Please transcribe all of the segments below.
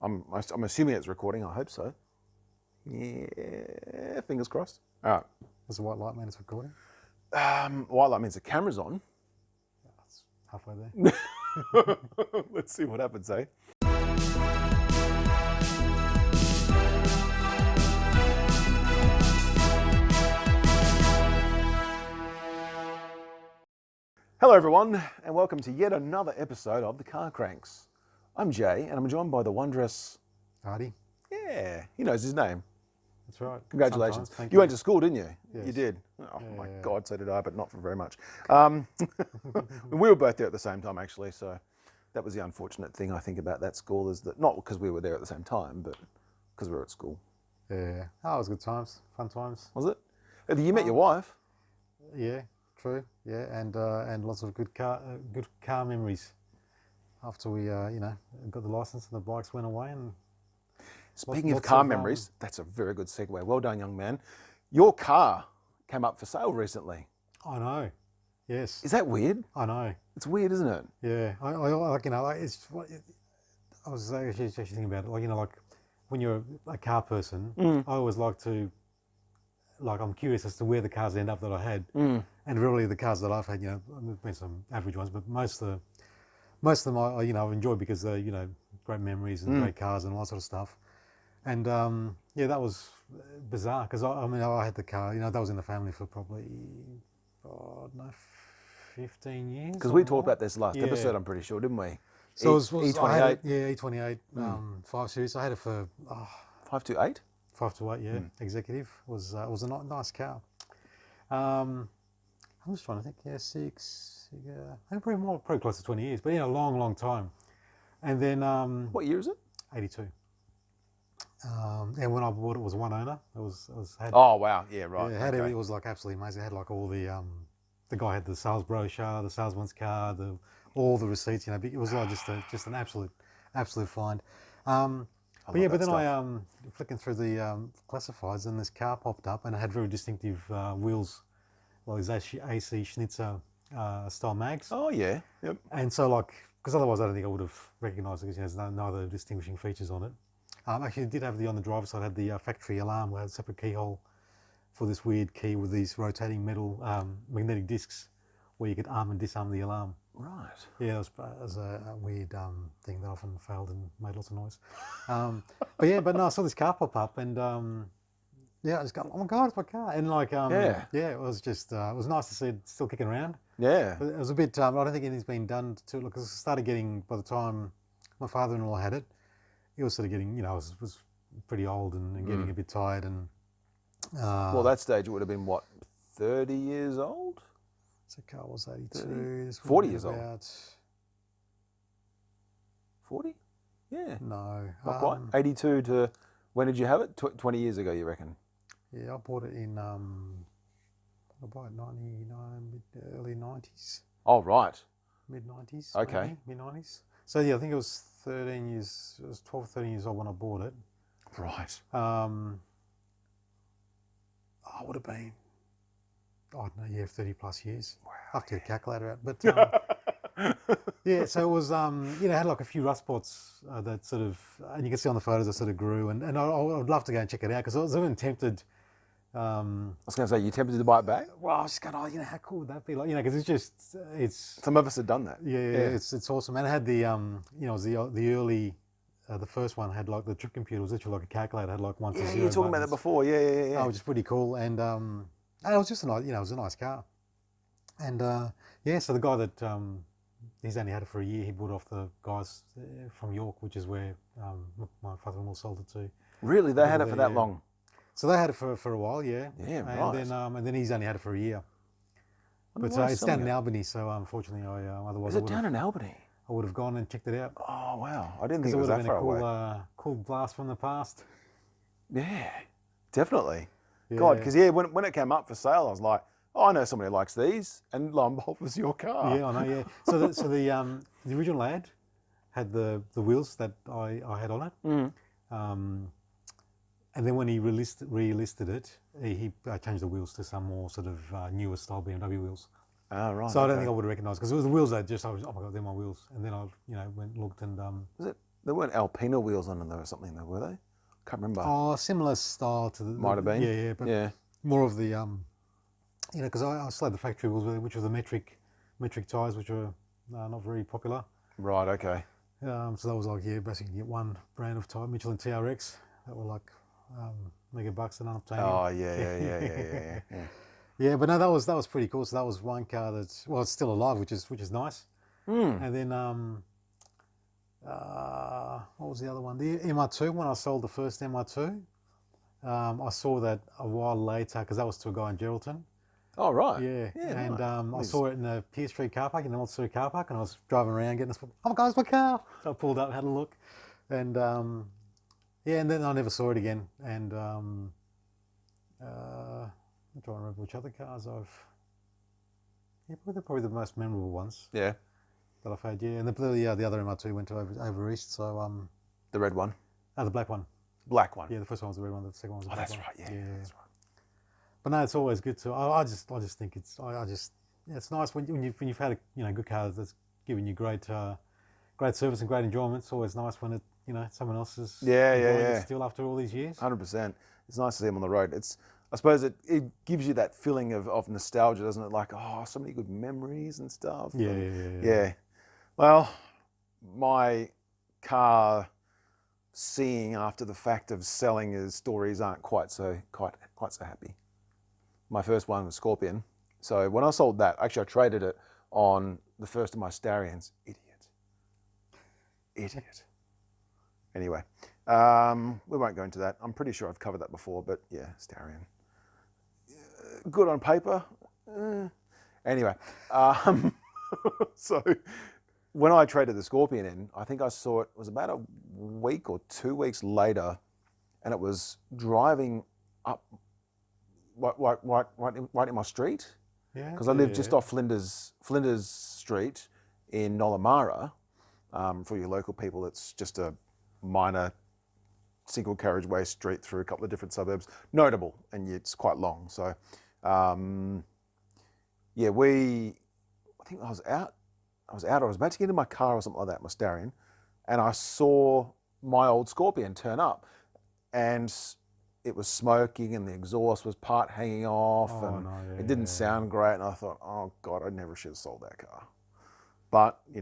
I'm assuming it's recording. I hope so. Yeah, fingers crossed. All right. Does the white light mean it's recording? While that means the camera's on. That's halfway there. Let's see what happens, eh? Hello everyone, and welcome to yet another episode of The Car Cranks. I'm Jay, and I'm joined by the wondrous... Arty. Yeah, he knows his name. That's right. Congratulations. Sometimes, You went to school, didn't you? Yes. You did. Oh Yeah, my yeah. God, so did I, but not for very much. We were both there at the same time, actually, so that was the unfortunate thing I think about that school, is that not because we were there at the same time, but because we were at school. Yeah. Oh, it was good times. Fun times. Was it? You met your wife. Yeah, true. Yeah, and lots of good car memories. After we, got the license and the bikes went away. And Speaking of lots car of, memories, that's a very good segue. Well done, young man. Your car came up for sale recently. I know. Yes. Is that weird? I know. It's weird, isn't it? Yeah. I was actually thinking about it. Like when you're a car person, I always like to. I'm curious as to where the cars end up that I had, and really the cars that I've had, there's been some average ones, but most of them I've enjoyed because they're great memories and great cars and all that sort of stuff. And that was bizarre because I had the car, that was in the family for probably 15 years. Because we talked more. about this last episode, I'm pretty sure, didn't we? So it was E28. E28 5 Series. I had it for 528. 5 to 8, yeah. Executive was a nice car. I'm just trying to think. Yeah, probably close to 20 years, but a long time. And then What year is it? 82. And when I bought it, was one owner. Oh wow, yeah, right. Yeah, okay. it was like absolutely amazing. It had like all the guy had the sales brochure, the salesman's card, all the receipts. It was like just an absolute find. But then stuff. I flicking through the classifieds, and this car popped up, and it had very distinctive wheels, like these AC Schnitzer style mags. Oh yeah, yep. And so because otherwise I don't think I would have recognised it, because there's no other distinguishing features on it. Actually, it did have on the driver's side, had the factory alarm, where it had a separate keyhole for this weird key with these rotating metal magnetic discs, where you could arm and disarm the alarm. Right. Yeah, it was a weird thing that often failed and made lots of noise. But no, I saw this car pop up, and I just got, oh my God, it's my car. And it was just, it was nice to see it still kicking around. Yeah. But it was a bit, I don't think anything's been done to it, because it started getting, by the time my father-in-law had it, he was sort of getting, was pretty old and getting a bit tired. And Well, that stage it would have been what, 30 years old? So the car was 82. 40 years old. About 40? Yeah. No. Not quite. 82 to, when did you have it? 20 years ago, you reckon? Yeah, I bought it in, about 99, early 90s. Oh, right. Mid 90s. Okay. Mid 90s. So yeah, I think it was 13 years, it was 12, 13 years old when I bought it. Right. I would have been, I don't know, 30 plus years. Wow. I have to get a calculator out. But yeah, so it was, it had like a few rust spots that sort of, and you can see on the photos that sort of grew. And I would love to go and check it out, because I was even tempted. I was going to say, you tempted to buy it back? Well, I was just going, how cool would that be? Because it's Some of us have done that. Yeah. It's awesome. And it had the, it was the early, the first one had like the trip computer, was literally like a calculator, had like 1 to 0. Yeah, you were talking about that before. Yeah. Oh, which is pretty cool. And it was just a nice, it was a nice car. And so the guy that, he's only had it for a year, he bought off the guys from York, which is where my father-in-law sold it to. Really? They had it for that long? So they had it for a while, yeah. Yeah, right. And then he's only had it for a year. But it's down in Albany, so unfortunately, otherwise Is it down in Albany? I would have gone and checked it out. Oh wow, I didn't think it was that far away. It would have been a cool blast from the past. Yeah, definitely. Yeah. God, because when it came up for sale, I was like, oh, I know somebody who likes these, and lo and behold, it was your car. Yeah, I know. Yeah. So the original ad had the wheels that I had on it. And then when he re-listed it, he changed the wheels to some more sort of newer style BMW wheels. Ah, right. So I don't think I would have recognised, because it was the wheels that I was, oh my God, they're my wheels. And then I, looked and. Was it There weren't Alpina wheels on them or something though, were they? Can't remember. Oh, similar style to the Might have been. yeah, but Yeah. more of the you know, because I still had the factory wheels, which were the metric tyres, which were not very popular. Right. Okay. So that was like, yeah, basically you get one brand of tyre, Michelin TRX, that were like $1 and unobtainium. Oh yeah. Yeah, but no, that was pretty cool. So that was one car that's, well, it's still alive, which is nice. And then what was the other one? The MR2. When I sold the first MR2, I saw that a while later because that was to a guy in Geraldton. Oh right. Yeah, and nice. I saw it in the Pier Street car park, in the Old Surrey car park, and I was driving around getting this. Oh, guys, my car! So I pulled up, had a look, and yeah, and then I never saw it again. And I'm trying to remember which other cars I've. Yeah, probably the most memorable ones. Yeah. That I've had. Yeah, and the other MR2 went to over east. So The red one. the black one. Black one. Yeah, the first one was the red one. The second one was the black one. Right. Yeah. That's right. But no, it's always good to. I just think it's. It's nice when you've had a good car that's giving you great service and great enjoyment. It's always nice when someone else is enjoying it still after all these years. 100%. It's nice to see them on the road. I suppose it gives you that feeling of nostalgia, doesn't it? Like, oh, so many good memories and stuff. Yeah. Well, my car seeing after the fact of selling his stories aren't quite so happy. My first one was Scorpion. So when I sold that, actually I traded it on the first of my Starions. Idiot. Anyway, we won't go into that. I'm pretty sure I've covered that before, but yeah, Starion. Good on paper. Anyway, so when I traded the Scorpion in, I think I saw it was about a week or 2 weeks later, and it was driving up right in my street. Yeah. Because I live just off Flinders Street in Nollamara. For your local people, it's just a minor single carriageway street through a couple of different suburbs. Notable, and it's quite long. So, I think I was out. I was about to get in my car or something like that, my Starion, and I saw my old Scorpion turn up, and it was smoking and the exhaust was part hanging off, it didn't sound great. And I thought, oh God, I never should have sold that car. But you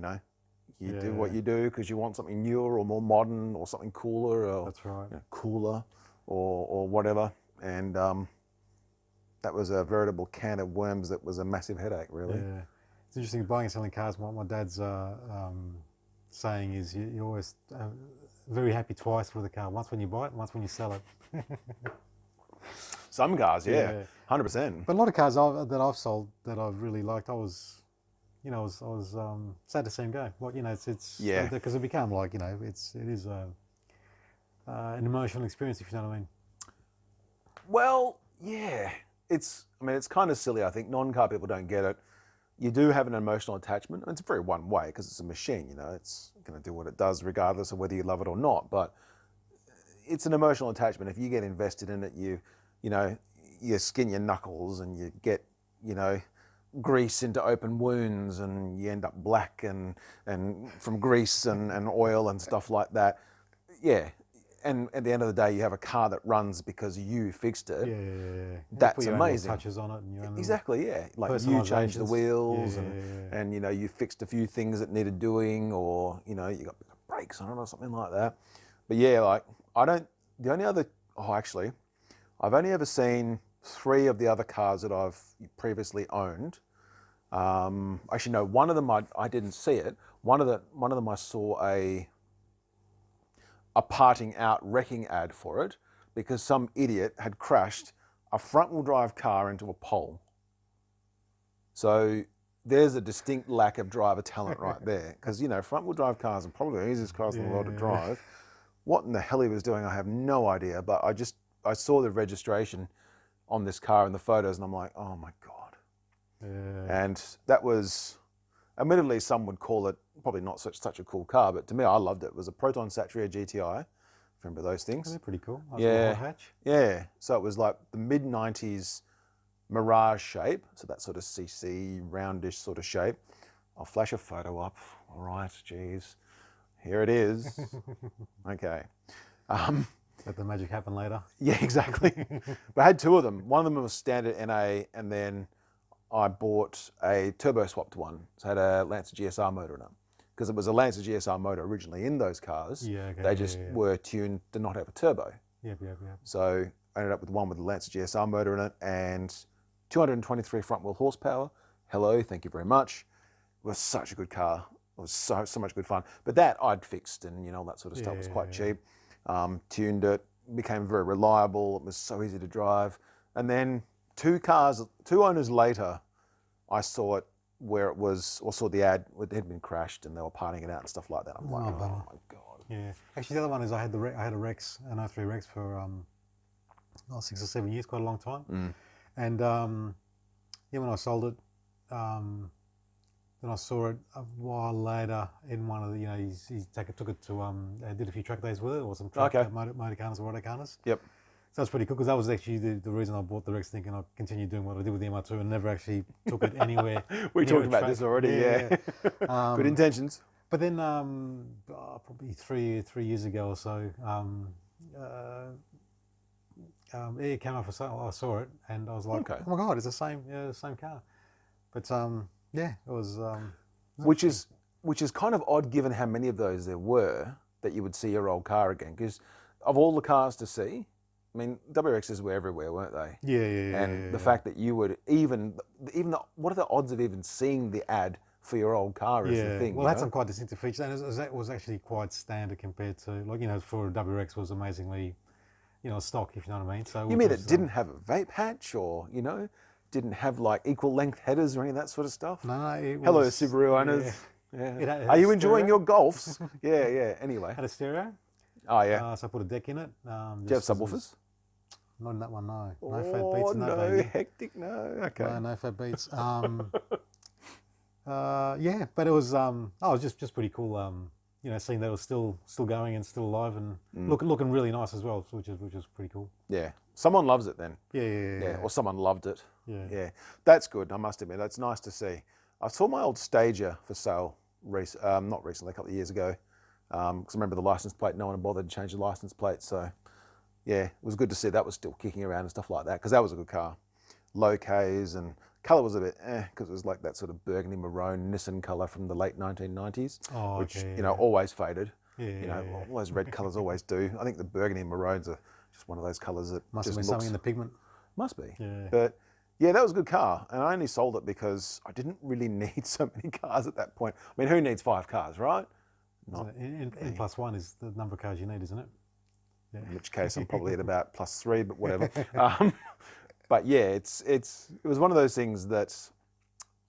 do what you do because you want something newer or more modern or something cooler, or that's right, cooler or whatever. And that was a veritable can of worms. That was a massive headache, really. Yeah, it's interesting buying and selling cars. What my dad's saying is you always very happy twice with a car. Once when you buy it, and once when you sell it. Some cars, 100%. But a lot of cars that I've sold that I've really liked, I was sad to see them go. Like, it's because it became like it is an emotional experience, if you know what I mean. Well, yeah, it's kind of silly. I think non-car people don't get it. You do have an emotional attachment, and it's very one way because it's a machine. It's going to do what it does regardless of whether you love it or not. But it's an emotional attachment. If you get invested in it, you skin your knuckles and you get grease into open wounds, and you end up black and from grease and oil and stuff like that. Yeah. And at the end of the day, you have a car that runs because you fixed it. Yeah. That's you amazing. Touches on it, and exactly, yeah. Like you changed the wheels, and you fixed a few things that needed doing, or you got brakes on it or something like that. But yeah, like I've only ever seen 3 of the other cars that I've previously owned. Actually, no, one of them I didn't see it. One of them I saw a parting out wrecking ad for it because some idiot had crashed a front-wheel drive car into a pole. So there's a distinct lack of driver talent right there, because front-wheel drive cars are probably the easiest cars in the world to drive. What in the hell he was doing, I have no idea. But I saw the registration on this car in the photos, and I'm like, oh my God. Yeah. And that was, admittedly, some would call it probably not such a cool car, but to me, I loved it. It was a Proton Satria GTI. Remember those things? They're pretty cool. Yeah. Hatch. Yeah. So it was like the mid-90s Mirage shape. So that sort of CC, roundish sort of shape. I'll flash a photo up. All right, geez. Here it is. Okay. Let the magic happen later. Yeah, exactly. But I had two of them. One of them was standard NA, and then I bought a turbo swapped one. So it had a Lancer GSR motor in it. Because it was a Lancer GSR motor originally in those cars. Yeah, okay. They just were tuned to not have a turbo. Yep. So I ended up with one with the Lancer GSR motor in it and 223 front wheel horsepower. Hello, thank you very much. It was such a good car. It was so much good fun. But that I'd fixed and all that sort of stuff. It was quite cheap. Tuned it, became very reliable. It was so easy to drive. And then two owners later, I saw it where it was, or saw the ad, it had been crashed and they were parting it out and stuff like that. I'm like, oh my God. Yeah. Actually, the other one is I had a Rex, an 03 Rex for 6 or 7 years, quite a long time. And when I sold it, then I saw it a while later in one of the, he took it to, did a few track days with it, or some track motor carners or auto carners. Yep. So that's pretty cool, because that was actually the reason I bought the Rex, thinking I'd continue doing what I did with the MR2 and never actually took it anywhere. We talked about this already, yeah. Good intentions. But then probably three years ago or so, it came up for sale. I saw it and I was like, oh my God, it's the same car. But it was. Which is kind of odd given how many of those there were that you would see your old car again. Because of all the cars to see, I mean, WRXs were everywhere, weren't they? Yeah. And the fact that you would what are the odds of even seeing the ad for your old car is the thing. Well, it had some quite distinctive features, and it was actually quite standard compared to, for a WRX was amazingly, stock, if you know what I mean. So you mean it didn't have a vape hatch, or didn't have like equal length headers or any of that sort of stuff? No, it was. Hello, Subaru owners. Yeah. It had Are you a enjoying stereo. your Golfs? Yeah. Anyway. Had a stereo. Oh yeah. So I put a deck in it. Do you have subwoofers? Not in that one, no. No Oh, fat beats in that, no, baby. hectic, no. Okay. No fat beats. But it was just pretty cool. Seeing that it was still going and still alive and looking really nice as well, which is pretty cool. Yeah. Someone loves it then. Yeah. Or someone loved it. Yeah. That's good, I must admit. That's nice to see. I saw my old Stager for sale, not recently, a couple of years ago. Because I remember the license plate, no one had bothered to change the license plate. So, yeah, it was good to see that was still kicking around and stuff like that, because that was a good car. Low Ks, and colour was a bit because it was like that sort of burgundy maroon Nissan colour from the late 1990s, which, always faded. All those red colours always do. I think the burgundy and maroons are just one of those colours that Must just have been something in the pigment. Must be. Yeah. But yeah, that was a good car. And I only sold it because I didn't really need so many cars at that point. I mean, who needs 5 cars, right? N plus 1 is the number of cars you need, isn't it? Yeah. In which case I'm probably at about +3, but whatever. But yeah, it was one of those things that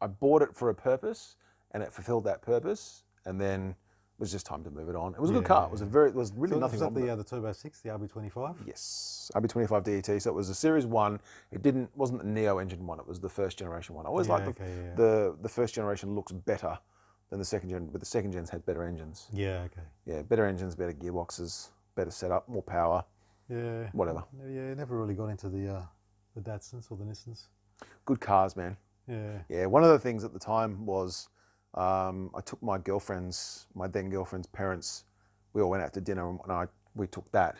I bought it for a purpose and it fulfilled that purpose, and then it was just time to move it on. It was a good car. It was really nothing wrong with it. The Turbo 6, the RB25? Yes, RB25 DET. So it was a Series 1. It wasn't the Neo engine one, it was the first generation one. I always liked the first generation looks better than the second gen, but the second gens had better engines. Yeah, okay. Yeah, better engines, better gearboxes, better setup, more power. Yeah. Whatever. Yeah, never really got into the Datsuns or the Nissans. Good cars, man. Yeah. Yeah, one of the things at the time was I took my then girlfriend's parents, we all went out to dinner and we took that,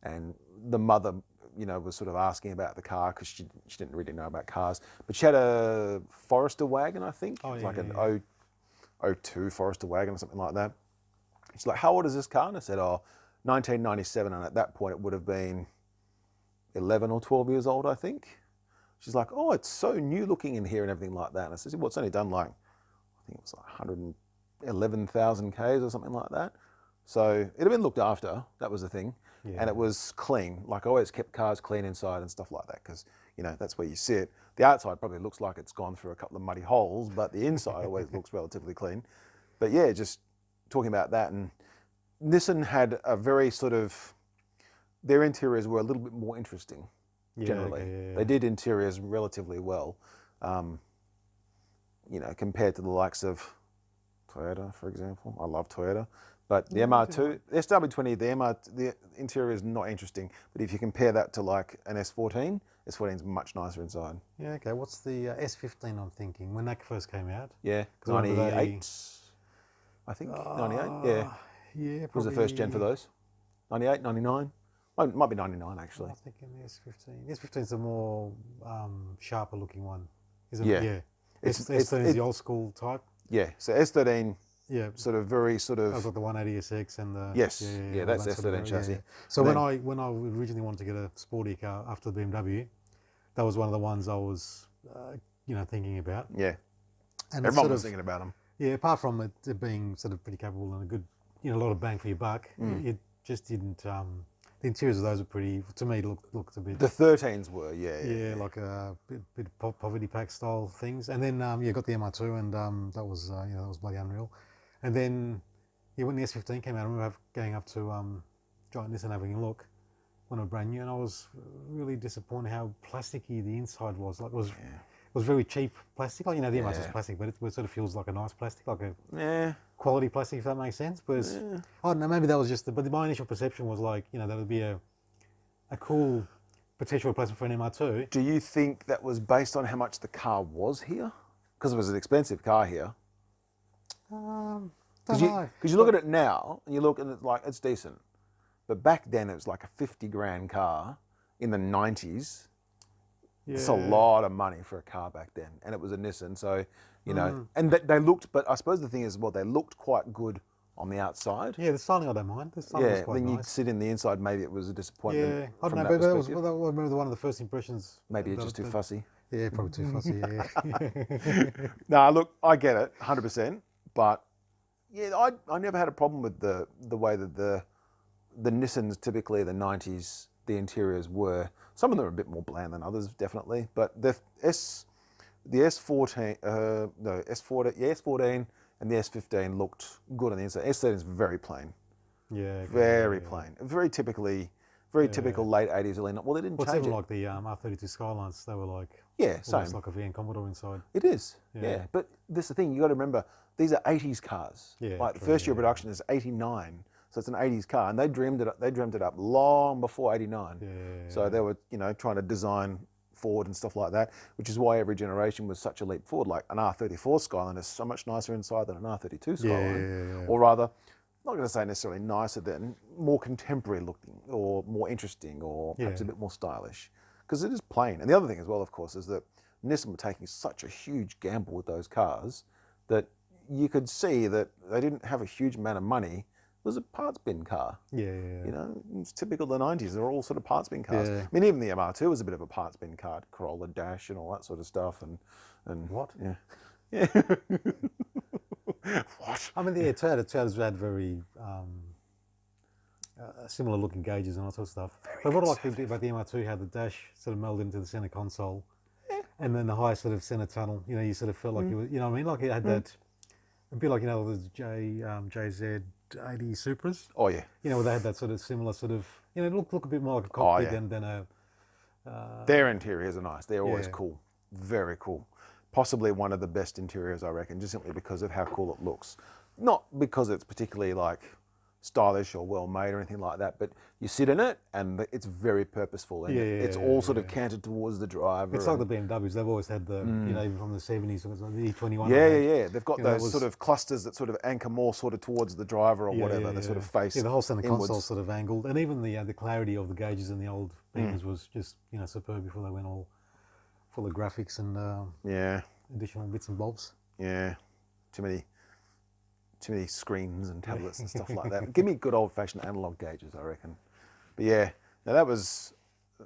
and the mother, was sort of asking about the car because she didn't really know about cars, but she had a Forester wagon, I think. Oh, it was yeah, like an yeah. 02 Forester wagon or something like that. She's like, how old is this car? And I said, 1997, and at that point it would have been 11 or 12 years old, I think. She's like, oh, it's so new looking in here and everything like that. And I said, well, it's only done like, I think it was like 111,000 Ks or something like that. So it had been looked after, that was the thing. Yeah. And it was clean. Like I always kept cars clean inside and stuff like that, because, that's where you sit. The outside probably looks like it's gone through a couple of muddy holes, but the inside always looks relatively clean. But yeah, just talking about that. And Nissan had a very sort of, their interiors were a little bit more interesting, generally. Okay, They did interiors relatively well, compared to the likes of Toyota, for example. I love Toyota. But the MR2, the SW20, the interior is not interesting. But if you compare that to like an S14, S14 is much nicer inside. Yeah, okay. What's the S15 I'm thinking? When that first came out? Yeah, 'Cause I remember 98, I think, 98, yeah. Yeah, Was probably. the first gen for those? 98, 99? Oh, it might be 99 actually. I was thinking the S15. The S15 is a more sharper looking one, isn't Yeah. it? Yeah. It's S13 is the old school type. yeah. So S13, Yeah. sort of very sort I've of got the 180SX and the yes, yeah, all that's that sort of S13 chassis. yeah. So And when I originally wanted to get a sporty car after the BMW, that was one of the ones I was thinking about. yeah, And everyone was thinking about them. yeah, apart from it being sort of pretty capable and a good, a lot of bang for your buck, it just didn't. The interiors of those are pretty. To me, looked a bit. The 13s were, yeah. Like a bit poverty pack style things, and then got the MR2, and that was that was bloody unreal. And then when the S15 came out, I remember going up to Giant Nissan having a look when it was brand new, and I was really disappointed how plasticky the inside was. Like it was very cheap plastic. Like the MR2 is plastic, but it sort of feels like a nice plastic, like a quality plastic, if that makes sense. But I don't know, maybe that was just. But my initial perception was like that would be a cool potential replacement for an MR2. Do you think that was based on how much the car was here? Because it was an expensive car here. Don't Because know. you look at it now and you look and it's decent, but back then it was like a 50 grand car in the 90s. Yeah. It's a lot of money for a car back then, and it was a Nissan. So and they looked. But I suppose the thing is, well, they looked quite good on the outside. Yeah, the styling I don't mind. The styling was quite then you nice. sit in the inside, maybe it was a disappointment. Yeah, I don't from know, that but that was, perspective. I remember one of the first impressions. Maybe it's just too fussy. Yeah, probably too fussy. Yeah. No, look, I get it, 100%. But yeah, I never had a problem with the way that the Nissans, typically the 90s, the interiors were. Some of them are a bit more bland than others, definitely. But the S14, S14 and the S15 looked good on the inside. S13 is very plain. Yeah. Okay, Very plain. Very typical late 80s, early 90s. Well, they didn't Well, it's change even it. like the R32 Skylines. They were like Same. almost like a VN Commodore inside. It is. Yeah. Yeah. But this is the thing, you got to remember, these are 80s cars. Yeah, Like the true, first year of yeah. production is 89. So it's an 80s car, and they dreamed it up long before 89. Yeah. So they were, trying to design forward and stuff like that, which is why every generation was such a leap forward. Like an R34 Skyline is so much nicer inside than an R32 Skyline. Yeah. Or rather, I'm not going to say necessarily nicer than, more contemporary looking or more interesting or perhaps a bit more stylish. Because it is plain. And the other thing as well, of course, is that Nissan were taking such a huge gamble with those cars that you could see that they didn't have a huge amount of money. It was a parts bin car. Yeah. It's typical of the 90s. They're all sort of parts bin cars. Yeah. I mean, even the MR2 was a bit of a parts bin car, Corolla Dash and all that sort of stuff. And What? Yeah. What? I mean, Toyota's had very similar looking gauges and all that sort of stuff. But what I like about the MR2, how the dash sort of melded into the centre console, and then the high sort of centre tunnel. You sort of felt like you were, what I mean? Like it had that, a bit like the JZ80 Supras. Oh yeah. Where they had that sort of similar sort of, look a bit more like a cockpit yeah. than a. Their interiors are nice. They're always Yeah. cool. Very cool. Possibly one of the best interiors, I reckon, just simply because of how cool it looks. Not because it's particularly like stylish or well made or anything like that, but you sit in it and it's very purposeful. And it's all sort of canted towards the driver. It's like the BMWs. They've always had the, even from the 70s, it was like the E21. Yeah. They've got those was- sort of clusters that sort of anchor more sort of towards the driver or whatever. They sort of face the whole center inwards. console sort of angled, and even the clarity of the gauges in the old Beamers was just superb before they went all full of graphics and additional bits and bobs. Yeah. Too many screens and tablets and stuff like that. Give me good old-fashioned analog gauges, I reckon. But yeah, now that was,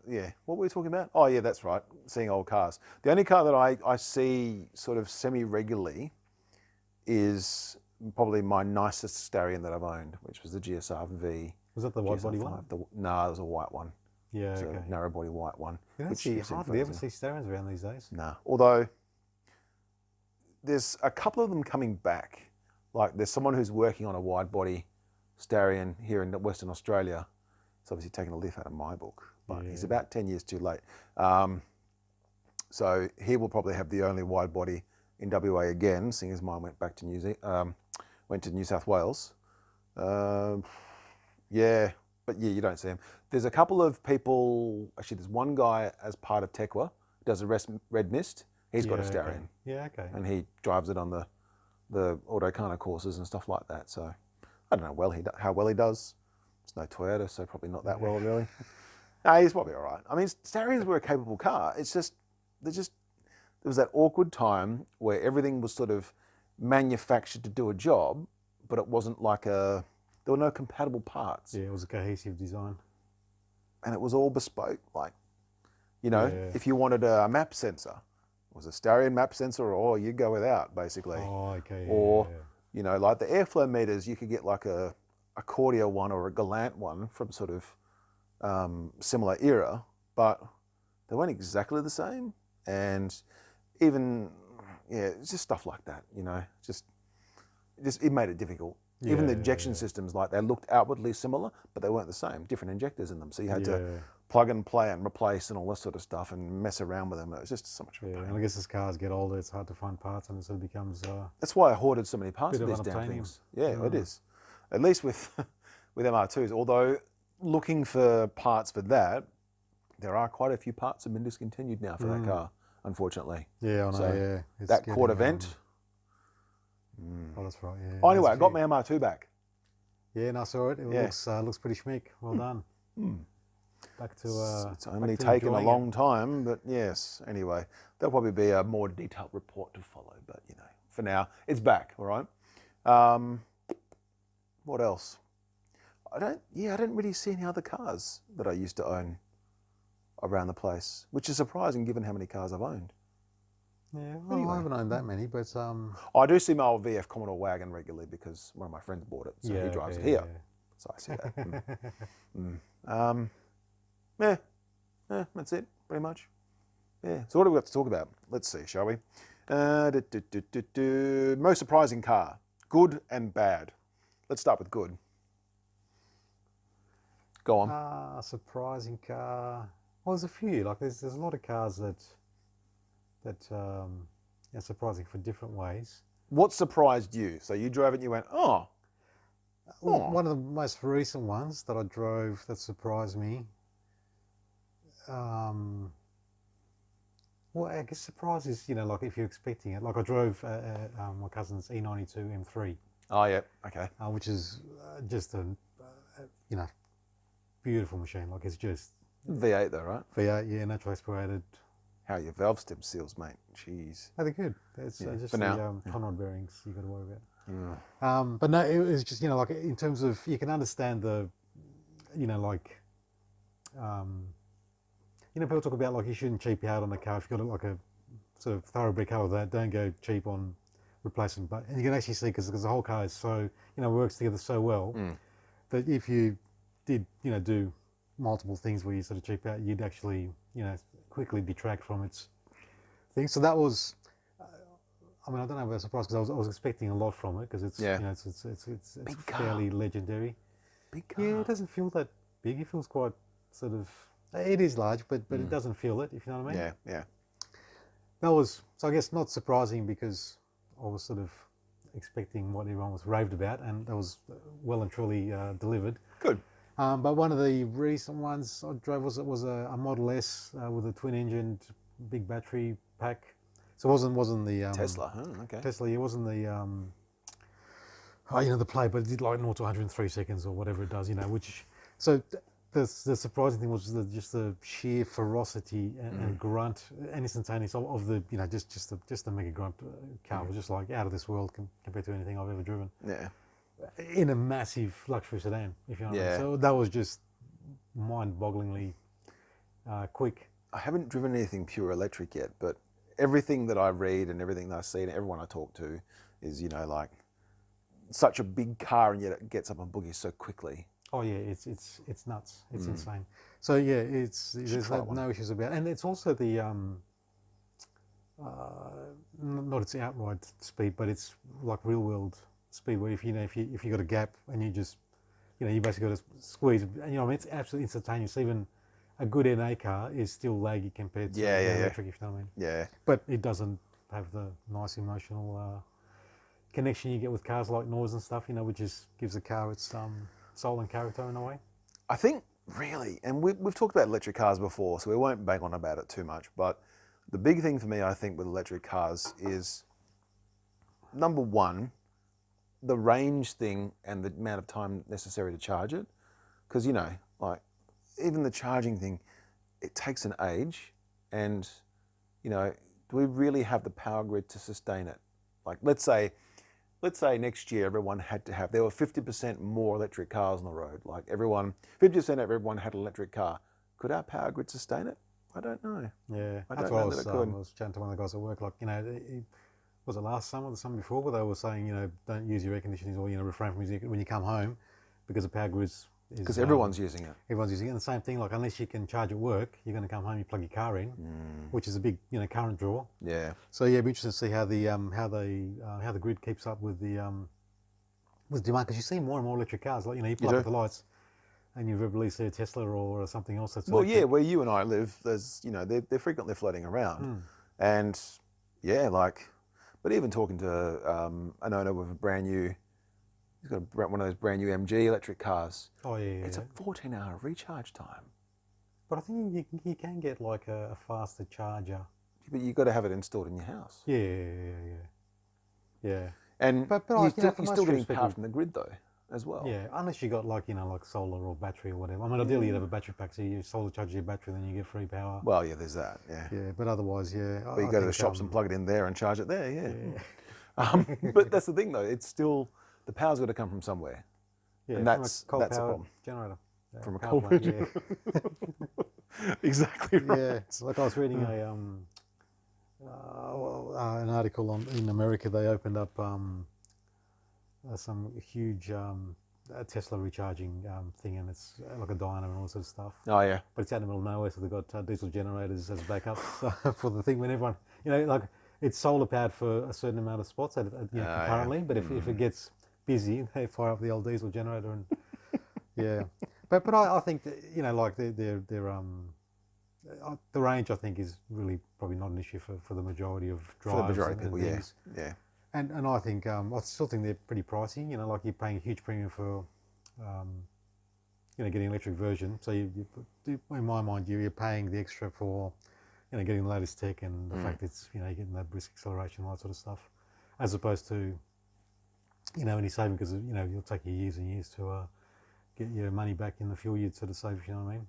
what were we talking about? Oh yeah, that's right, seeing old cars. The only car that I see sort of semi-regularly is probably my nicest Starion that I've owned, which was the GSR V. Was that the wide body one? No, it was a white one. Yeah, It's okay. a narrow body white one. You don't which see, is in hardly ever photos see Starions around these days. now. Nah, although there's a couple of them coming back. Like there's someone who's working on a wide body Starion here in Western Australia. He's obviously taking a leaf out of my book, but he's about 10 years too late. So he will probably have the only wide body in WA again, seeing as mine went back to New South Wales. But you don't see him. There's a couple of people. Actually, there's one guy as part of Tekwa, does a Red Mist. He's got a Starion. Okay. Yeah, okay. And he drives it on the Autocana courses and stuff like that. So I don't know how well he does. It's no Toyota, so probably not that well, really. No, he's probably all right. I mean, Starions were a capable car. It's just, there was that awkward time where everything was sort of manufactured to do a job, but it wasn't like there were no compatible parts. Yeah, it was a cohesive design. And it was all bespoke. Like, you know, Yeah. if you wanted a map sensor, it was a Starion map sensor, or you go without, basically. Oh, okay. Or, yeah. you know, like the airflow meters, you could get like a Cordia one or a Galant one from sort of similar era, but they weren't exactly the same. And even, yeah, it's just stuff like that, you know, it made it difficult. Even the injection systems, like they looked outwardly similar, but they weren't the same. Different injectors in them, so you had to plug and play and replace and all this sort of stuff and mess around with them. It was just so much of a pain. And I guess as cars get older, it's hard to find parts, and it sort of becomes. That's why I hoarded so many parts bit of of these damn unobtainium. things. Yeah, it is. At least with MR2s. Although looking for parts for that, there are quite a few parts that have been discontinued now for that car, unfortunately. Yeah, I know. So It's that getting, quarter vent. Oh, that's right. Yeah. Oh, anyway, I That's got fair. my MR2 back. Yeah, and I saw it. It looks pretty schmick. Well done. Back to. It's only back to taken a enjoying long time, but yes. Anyway, there'll probably be a more detailed report to follow. But you know, for now, it's back. All right. What else? I didn't really see any other cars that I used to own around the place, which is surprising given how many cars I've owned. Yeah, well, I haven't owned that many, but I do see my old VF Commodore wagon regularly because one of my friends bought it, so he drives it here. So I see that. Yeah, that's it, pretty much. Yeah. So what do we have to talk about? Let's see, shall we? Most surprising car, good and bad. Let's start with good. Go on. Surprising car. Well, there's a few. Like there's a lot of cars that are surprising for different ways. What surprised you? So you drove it and you went, oh. One of the most recent ones that I drove that surprised me. Well, I guess surprise is, you know, like if you're expecting it. Like I drove my cousin's E92 M3. Oh, yeah, okay. Which is just a, you know, beautiful machine. Like it's just V8 though, right? V8, yeah, naturally aspirated. How are your valve stem seals, mate? Jeez. Oh, they're good. It's just the conrod bearings you got to worry about. But no, it was just, you know, like in terms of, you can understand the, you know, like, you know, people talk about like you shouldn't cheap out on a car. If you've got like a sort of thoroughbred car with that, don't go cheap on replacing. But and you can actually see because the whole car is so, you know, works together so well that if you did, you know, do multiple things where you sort of cheap out, you'd actually, you know, quickly detract from its thing. So that was, I mean, I don't know if I was surprised because I was expecting a lot from it because it's, you know, it's fairly legendary. Big car. Yeah, it doesn't feel that big. It feels quite sort of, it is large, but it doesn't feel it, if you know what I mean. Yeah, yeah. That was, so I guess not surprising because I was sort of expecting what everyone was raved about, and that was well and truly delivered. Good. But one of the recent ones I drove was a Model S with a twin-engined big battery pack. So it wasn't the Tesla, okay. Tesla. It wasn't the you know, the Play, but it did like 0 to 103 seconds or whatever it does, you know. Which so the surprising thing was just the sheer ferocity and grunt and instantaneous of the, you know, just the mega grunt car was just like out of this world compared to anything I've ever driven. Yeah. In a massive luxury sedan, if you know what I mean. So that was just mind-bogglingly quick. I haven't driven anything pure electric yet, but everything that I read and everything that I see and everyone I talk to is, you know, like such a big car and yet it gets up and boogies so quickly. Oh yeah, it's nuts. It's insane. So yeah, there's no issues about it. And it's also the not its outright speed, but it's like real world speed where if you got a gap and you just, you know, you basically got to squeeze, and you know, I mean, it's absolutely instantaneous. Even a good NA car is still laggy compared to electric, if you know what I mean. Yeah. But it doesn't have the nice emotional connection you get with cars like noise and stuff, you know, which just gives the car its soul and character in a way. I think really, and we've talked about electric cars before, so we won't bang on about it too much, but the big thing for me, I think, with electric cars is, number one, the range thing and the amount of time necessary to charge it, because like even the charging thing, it takes an age, and do we really have the power grid to sustain it? Like let's say next year everyone there were 50% more electric cars on the road. Like 50% of everyone had an electric car. Could our power grid sustain it? I don't know. Yeah, I that's don't what I know was, that it could. I was chatting to one of the guys at work, like, was it last summer or the summer before, where they were saying, don't use your air conditioning or, refrain from using it when you come home because the power grid is... Because everyone's using it. Everyone's using it. And the same thing, like, unless you can charge at work, you're going to come home, you plug your car in, which is a big, current draw. Yeah. So, yeah, it'd be interesting to see how the grid keeps up with the demand, because you see more and more electric cars. Like, you plug up the lights, and you've released a Tesla or something else that's Well, electric. yeah, where you and I live, there's, they're frequently floating around. And, yeah, like, but even talking to an owner with a brand new, he's got one of those brand new MG electric cars. Oh, yeah. It's a 14-hour recharge time. But I think you can get, like, a faster charger. But you've got to have it installed in your house. Yeah. And but you're for still most getting people, power from the grid, though, as well. Yeah, unless you got like solar or battery or whatever. I mean, ideally you'd have a battery pack, so you solar charge your battery, then you get free power. Well, yeah, there's that. Yeah. Yeah, but otherwise, yeah. But you go to the shops and plug it in there and charge it there. Yeah. But that's the thing, though. It's still the power's got to come from somewhere. Yeah, and that's a coal a problem. Generator. Yeah, From a power coal plant, yeah. Exactly right. Yeah, like I was reading an article in America. They opened up some huge Tesla recharging thing, and it's like a dyno and all that sort of stuff. Oh yeah. But it's out in the middle of nowhere, so they've got diesel generators as backup for the thing when everyone, like it's solar powered for a certain amount of spots concurrently. But if it gets busy, they fire up the old diesel generator and yeah. But I think that, like they're the range I think is really probably not an issue for the majority of drives. For the majority of people, things. yeah. And I think I still think they're pretty pricey. Like you're paying a huge premium for, getting an electric version. So you in my mind, you're paying the extra for, getting the latest tech and the fact it's you're getting that brisk acceleration, all that sort of stuff, as opposed to, any saving because you'll take you years and years to get your money back in the fuel you'd sort of save. If you know what I mean?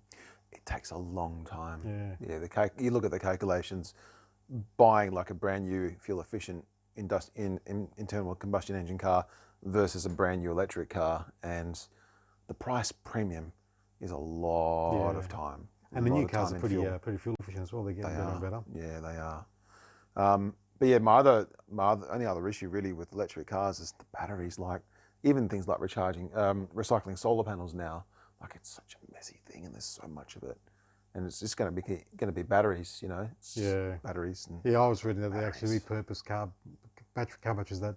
It takes a long time. Yeah. Yeah. You look at the calculations, buying like a brand new fuel efficient internal combustion engine car versus a brand new electric car, and the price premium is a lot of time. And the new cars are pretty fuel efficient as well. They're getting better and better. Yeah, they are. But yeah, my only other issue really with electric cars is the batteries. Like even things like recycling solar panels now. Like it's such a messy thing, and there's so much of it. And it's just going to be batteries, batteries. And I was reading that they actually repurpose car batteries that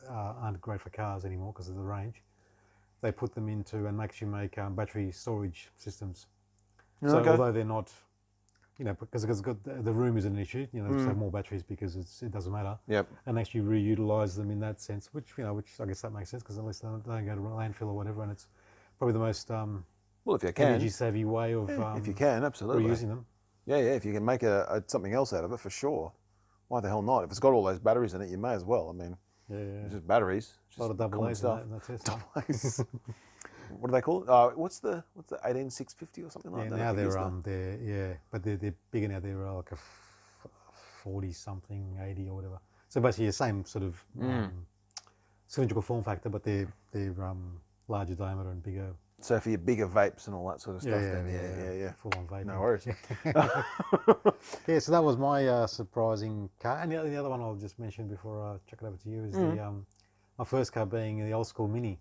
aren't great for cars anymore because of the range. They put them into and actually make battery storage systems. So although they're not, because the room is an issue, they have more batteries because it doesn't matter. Yep. And actually reutilize them in that sense, which I guess that makes sense because unless they don't go to landfill or whatever, and it's probably the most well, if you can, energy savvy way of if you can, absolutely reusing them. Yeah, if you can make something else out of it, for sure. Why the hell not? If it's got all those batteries in it, you may as well. I mean, it's just batteries. Just a lot of double A's stuff. And that's it. Double A's. What do they call it? What's the 18650 or something like that? Now but they're bigger now. They're like a 40 something, 80 or whatever. So basically the same sort of cylindrical form factor, but they're larger diameter and bigger. So for your bigger vapes and all that sort of stuff, yeah. Full on vaping. No worries. Yeah, so that was my surprising car. And the other one I'll just mention before I chuck it over to you is my first car being the old school Mini.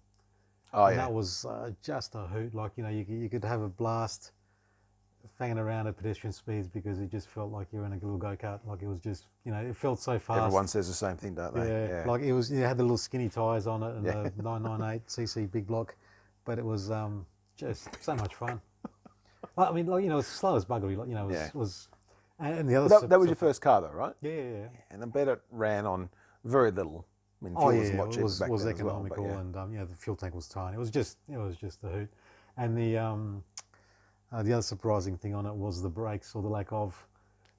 Oh, and that was just a hoot. Like, you could have a blast fanging around at pedestrian speeds because it just felt like you were in a little go-kart. Like it was just, it felt so fast. Everyone says the same thing, don't they? Yeah. Like it was, it had the little skinny tyres on it and the 998cc big block. But it was just so much fun. I mean, like, it's slow as buggery. Like, it was and the other. That was your first car, though, right? Yeah. And I bet it ran on very little. I mean, fuel was a lot cheaper back was then economical, as well, and the fuel tank was tiny. It was just a hoot. And the other surprising thing on it was the brakes, or the lack of.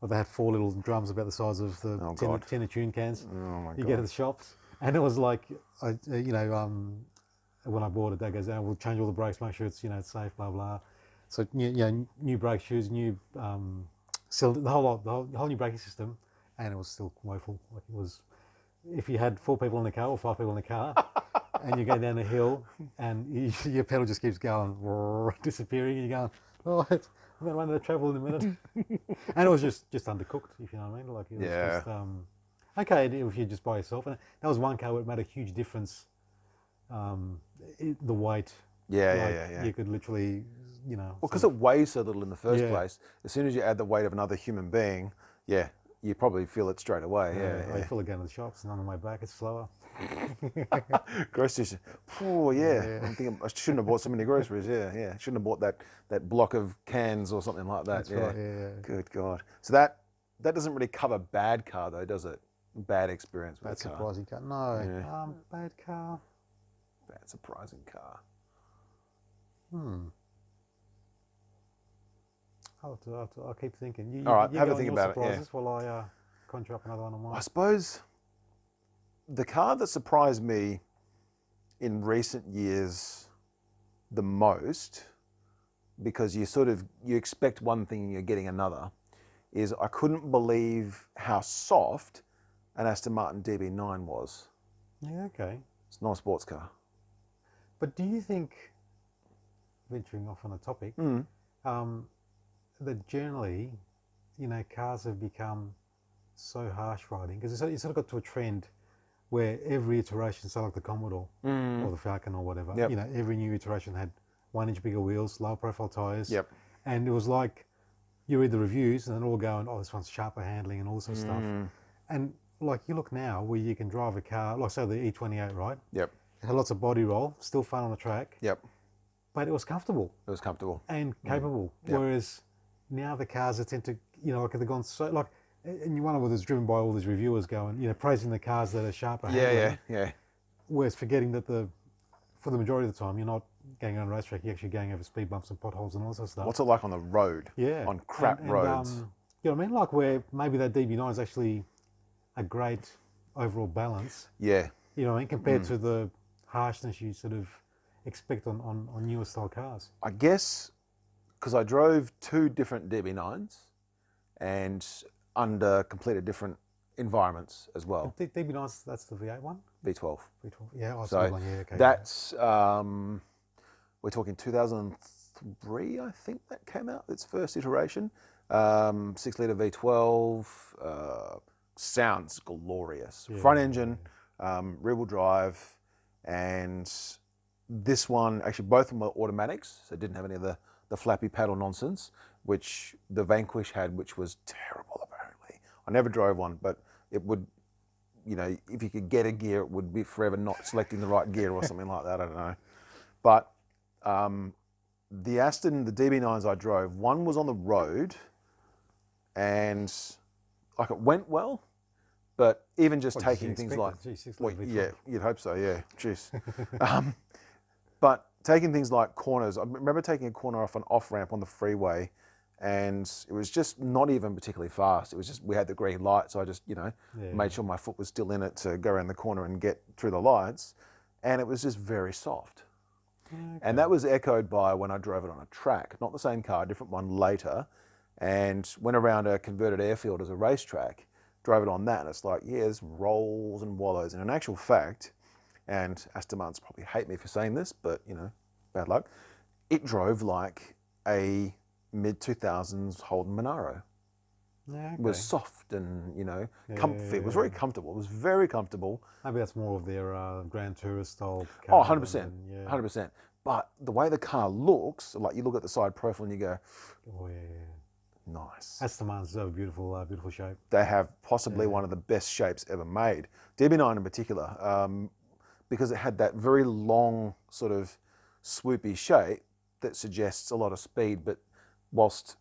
Well, they had 4 little drums about the size of the tin of tune cans. Oh my God. You get to the shops. And it was like, when I bought it, Dad goes, "Oh, we'll change all the brakes, make sure it's it's safe, blah blah." So new brake shoes, new cylinder, the whole new braking system, and it was still woeful. Like it was, if you had 4 people in the car or 5 people in the car, and you go down the hill, and your pedal just keeps going, disappearing, and you're going, "Oh, I'm going to run out of travel in a minute." And it was just undercooked, if you know what I mean. Like it was just okay if you're just by yourself. And that was one car where it made a huge difference. The weight. Yeah. You could literally, Well, because it weighs so little in the first place, as soon as you add the weight of another human being, you probably feel it straight away. I feel it going to the shops, and on the way back it's slower. Groceries. Oh, yeah. I'm thinking I shouldn't have bought so many groceries. Yeah. Shouldn't have bought that block of cans or something like that. That's right. Yeah. Good God. So that doesn't really cover bad car though, does it? Bad experience with Bad a car. surprising car. No. Bad car. Bad surprising car. I'll keep thinking. All right, you have go a on think your about it. surprises while I conjure up another one of mine. I suppose the car that surprised me in recent years the most, because you expect one thing and you're getting another, is I couldn't believe how soft an Aston Martin DB9 was. Yeah, okay. It's not a sports car. But do you think, venturing off on a topic, that generally, cars have become so harsh riding? Because it's sort of got to a trend where every iteration, so like the Commodore or the Falcon or whatever, every new iteration had 1 inch bigger wheels, lower profile tyres. Yep. And it was like, you read the reviews and they're all going, "Oh, this one's sharper handling and all this sort of stuff." And like you look now where you can drive a car, like say the E28, right? Yep. It had lots of body roll, still fun on the track. Yep. But it was comfortable. It was comfortable. And capable. Whereas now the cars that tend to, like they've gone so, like, and you wonder whether it's driven by all these reviewers going, praising the cars that are sharper handling. Yeah. Whereas forgetting that for the majority of the time, you're not going on a racetrack, you're actually going over speed bumps and potholes and all that sort of stuff. What's it like on the road? Yeah. On crap roads. You know what I mean? Like where maybe that DB9 is actually a great overall balance. Yeah. You know what I mean? Compared to the harshness you sort of expect on newer style cars. I guess because I drove 2 different DB9s and under completely different environments as well. DB9, that's the V8 one? V12. V12. Yeah, I So one. Yeah, okay. that's, we're talking 2003, I think that came out, its first iteration. 6-litre V12, sounds glorious. Front engine, rear-wheel drive, and this one, actually both of them were automatics, so it didn't have any of the flappy paddle nonsense, which the Vanquish had, which was terrible apparently. I never drove one, but it would, if you could get a gear, it would be forever not selecting the right gear or something like that, I don't know. But the DB9s I drove, one was on the road and like it went well, but even just taking things like, you'd hope so, yeah, jeez. But taking things like corners, I remember taking a corner off an off-ramp on the freeway and it was just not even particularly fast. It was just, we had the green light, so I just, made sure my foot was still in it to go around the corner and get through the lights. And it was just very soft. Okay. And that was echoed by when I drove it on a track, not the same car, a different one later, and went around a converted airfield as a racetrack, drove it on that, and it's like, there's rolls and wallows. And in actual fact, and Aston Martins probably hate me for saying this, but bad luck, it drove like a mid-2000s Holden Monaro. Yeah, okay. It was soft and, comfy. It was very comfortable. It was very comfortable. Maybe that's more of their Grand Tourist style car. Oh, 100%. 100%. But the way the car looks, like you look at the side profile and you go, oh, yeah. Nice. Aston Martin's a beautiful, beautiful shape. They have possibly one of the best shapes ever made. DB9 in particular, because it had that very long sort of swoopy shape that suggests a lot of speed, but whilst,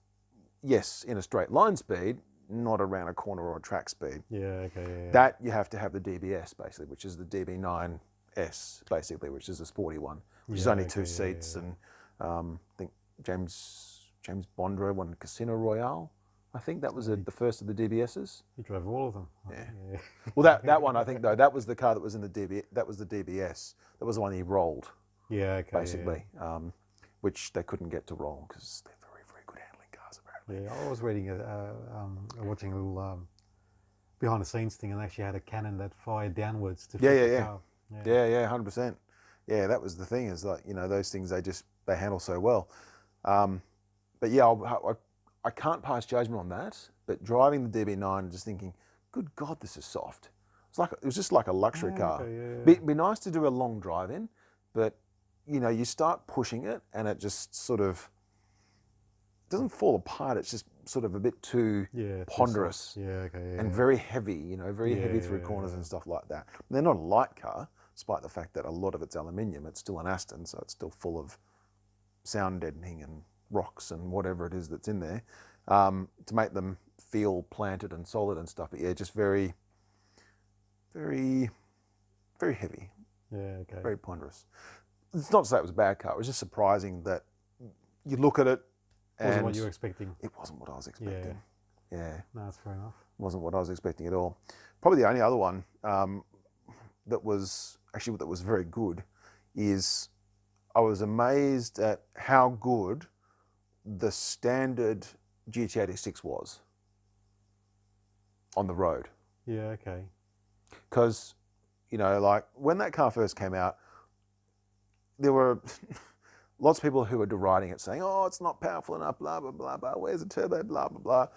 yes, in a straight line speed, not around a corner or a track speed. Yeah, okay. Yeah. That you have to have the DBS basically, which is the DB9S basically, which is a sporty one, which is only 2 seats. And I think James Bond drove one, Casino Royale, I think that was the first of the DBSs. You drove all of them. Yeah. Well, that one I think though that was the car that was in the DB. That was the DBS. That was the one he rolled Yeah, okay. basically, which they couldn't get to roll because they're very very good handling cars apparently. Yeah, I was reading watching a little behind the scenes thing, and actually had a cannon that fired downwards to fit the car. Yeah, 100%. Yeah, that was the thing. Is like those things they handle so well. But yeah, I can't pass judgment on that. But driving the DB9 and just thinking, good God, this is soft. It was just like a luxury car. Okay, Be nice to do a long drive in, but you start pushing it and it just sort of doesn't fall apart. It's just sort of a bit too ponderous. And very heavy. Very heavy through corners and stuff like that. And they're not a light car, despite the fact that a lot of it's aluminium. It's still an Aston, so it's still full of sound deadening and rocks and whatever it is that's in there to make them feel planted and solid and stuff. But yeah, just very, very, very heavy. Yeah, okay. Very ponderous. It's not to say it was a bad car. It was just surprising that you look at it and Wasn't what you were expecting. It wasn't what I was expecting. Yeah. No, that's fair enough. Wasn't what I was expecting at all. Probably the only other one that was very good is I was amazed at how good the standard GT86 was on the road. Yeah, okay. Because, like when that car first came out, there were lots of people who were deriding it, saying, oh, it's not powerful enough, blah, blah, blah, blah, where's the turbo, blah, blah, blah.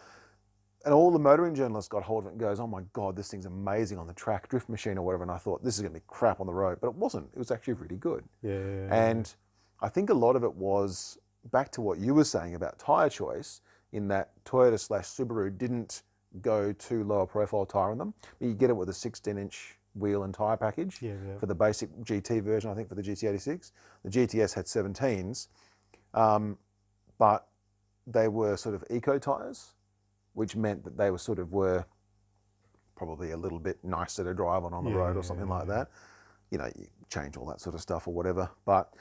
And all the motoring journalists got hold of it and goes, oh my God, this thing's amazing on the track, drift machine or whatever. And I thought, this is going to be crap on the road. But it wasn't. It was actually really good. Yeah. And I think a lot of it was back to what you were saying about tyre choice, in that Toyota/Subaru didn't go too low a profile tyre on them. But you get it with a 16-inch wheel and tyre package for the basic GT version, I think, for the GT86. The GTS had 17s, but they were sort of eco tyres, which meant that they were probably a little bit nicer to drive on the road or something like that. You change all that sort of stuff or whatever. But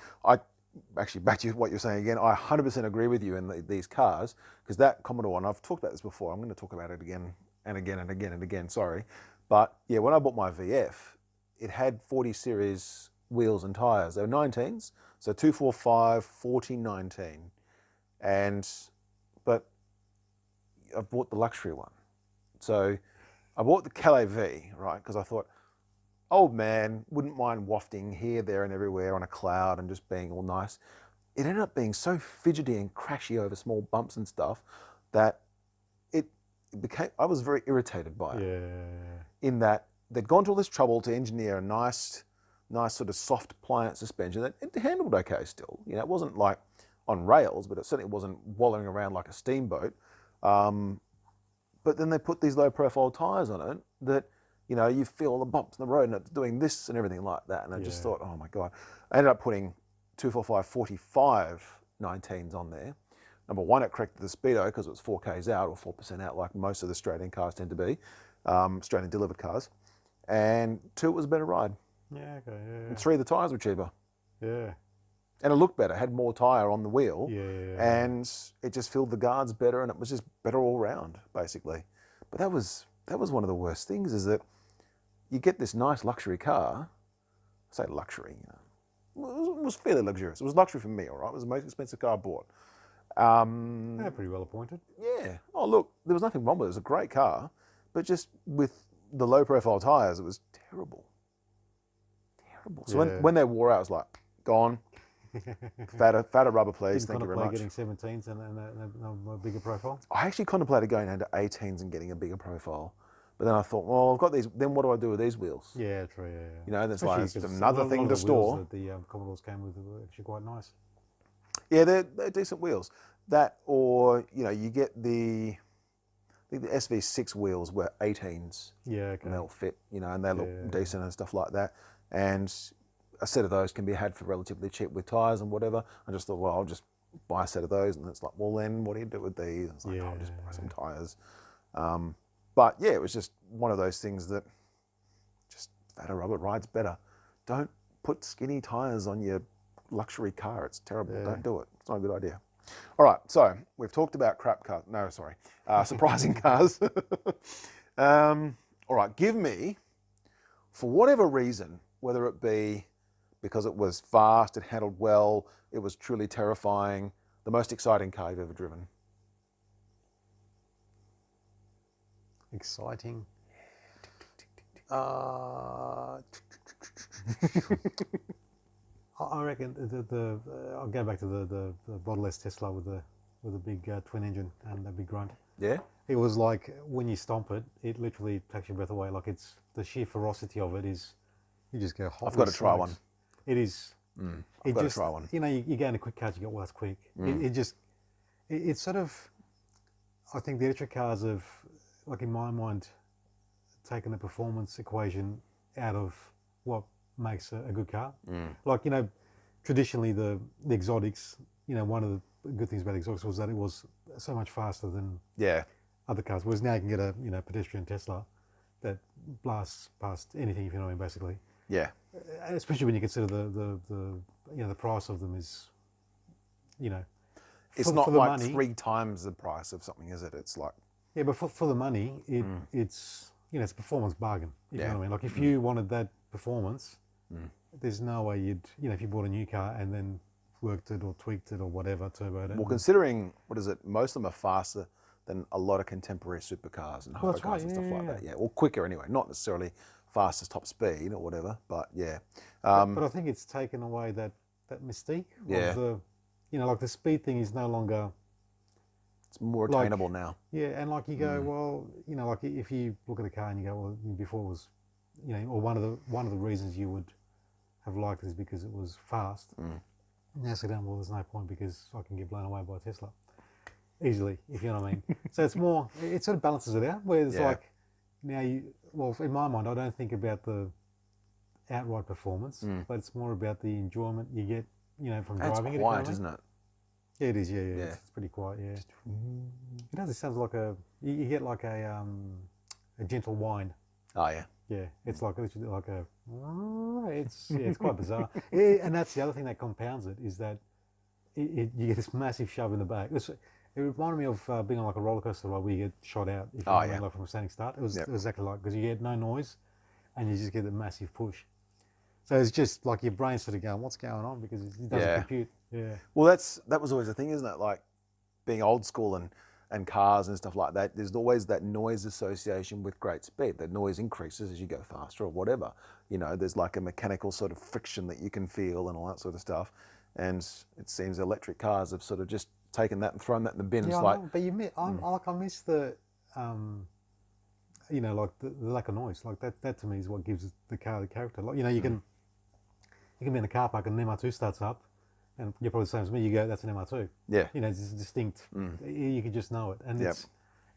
actually, back to what you're saying again, I 100% agree with you in these cars, because that Commodore one, I've talked about this before, I'm going to talk about it again and again and again and again, sorry. But yeah, when I bought my VF, it had 40 series wheels and tyres. They were 19s, so 245, 40, 19. But I've bought the luxury one. So I bought the Calais V, right, because I thought, old man, wouldn't mind wafting here, there and everywhere on a cloud and just being all nice. It ended up being so fidgety and crashy over small bumps and stuff that I was very irritated by it. In that they'd gone to all this trouble to engineer a nice sort of soft pliant suspension that it handled okay still. It wasn't like on rails, but it certainly wasn't wallowing around like a steamboat. But then they put these low profile tyres on it that, you feel the bumps in the road and it's doing this and everything like that. And I just thought, oh my God. I ended up putting 245, 45 19s on there. Number one, it corrected the speedo because it was 4Ks out or 4% out, like most of the straight-in cars tend to be, straight-in delivered cars. And two, it was a better ride. Yeah, okay. And three, the tyres were cheaper. Yeah. And it looked better, had more tyre on the wheel. And it just filled the guards better, and it was just better all round, basically. But that was one of the worst things, is that you get this nice luxury car. I say luxury, it was fairly luxurious. It was luxury for me, all right? It was the most expensive car I bought. Pretty well appointed. Yeah. Oh, look, there was nothing wrong with it. It was a great car, but just with the low profile tyres, it was terrible. Terrible. So when they wore out, I was like, gone. Fatter rubber, please. Thank you very much. Getting 17s and a bigger profile? I actually contemplated going down to 18s and getting a bigger profile. But then I thought, well, I've got these, then what do I do with these wheels? Yeah, true, That's like another thing to store. The Commodores came with were actually quite nice. Yeah, they're decent wheels. That, or, you get the SV6 wheels were 18s. Yeah, okay. And they'll fit, and they look decent and stuff like that. And a set of those can be had for relatively cheap with tyres and whatever. I just thought, well, I'll just buy a set of those. And it's like, well, then what do you do with these? It's like, I'll just buy some tyres. But yeah, it was just one of those things that just fatter rubber rides better. Don't put skinny tyres on your luxury car. It's terrible. Don't do it. It's not a good idea. All right, so we've talked about crap cars. No, sorry, surprising cars. All right, give me, for whatever reason, whether it be because it was fast, it handled well, it was truly terrifying, the most exciting car you've ever driven. Exciting. I reckon I'll go back to the Model S Tesla with the big twin engine and the big grunt. Yeah? It was like when you stomp it, it literally takes your breath away. Like it's the sheer ferocity of it is, you just go. I've got to try one. It is. I've got to try one. You know, you go in a quick car, you go, well, that's quick. It's sort of. I think the electric cars have, like in my mind, taken the performance equation out of what makes a good car. Like, you know, traditionally the exotics, you know, one of the good things about the exotics was that it was so much faster than other cars. Whereas now you can get a, you know, pedestrian Tesla that blasts past anything, if you know what I mean, basically. Yeah. Especially when you consider the you know, the price of them is, you know, it's not like money, 3 times the price of something, is it? It's like, yeah, but for the money, it's, you know, it's a performance bargain. If you know what I mean. Like if you wanted that performance, there's no way you'd, you know, if you bought a new car and then worked it or tweaked it or whatever, turboed it. Well, considering, what is it, most of them are faster than a lot of contemporary supercars and hypercars and stuff like that. Yeah, or quicker anyway, not necessarily fastest top speed or whatever, but yeah. But I think it's taken away that mystique of the, you know, like the speed thing is no longer. It's more attainable now. Yeah, and like you go, well, you know, like if you look at a car and you go, well, before it was, you know, or one of the reasons you would have liked it is because it was fast. Now sit down, well, there's no point because I can get blown away by a Tesla easily, if you know what I mean. So it's more, it sort of balances it out, where it's like, now well, in my mind, I don't think about the outright performance, but it's more about the enjoyment you get, you know, from driving it. It's quiet, isn't it? Yeah, it is, yeah. It's pretty quiet, yeah. It does, it sounds like you get like a gentle whine. Oh, yeah. Yeah, it's like literally like it's quite bizarre. And that's the other thing that compounds it, is that you get this massive shove in the back. It reminded me of being on like a roller coaster ride where you get shot out, if you know, like from a standing start. It was exactly like, because you get no noise and you just get a massive push. So it's just like your brain's sort of going, what's going on? Because it doesn't compute. Yeah. Well, that was always the thing, isn't it? Like being old school and cars and stuff like that, there's always that noise association with great speed. That noise increases as you go faster or whatever. You know, there's like a mechanical sort of friction that you can feel and all that sort of stuff. And it seems electric cars have sort of just taken that and thrown that in the bin. Yeah, it's like, but I miss the, you know, like the lack of noise. Like that to me is what gives the car the character. Like, you know, you can be in the car park and an MR2 starts up, and you're probably the same as me. You go, that's an MR2. Yeah. You know, it's distinct. You can just know it, and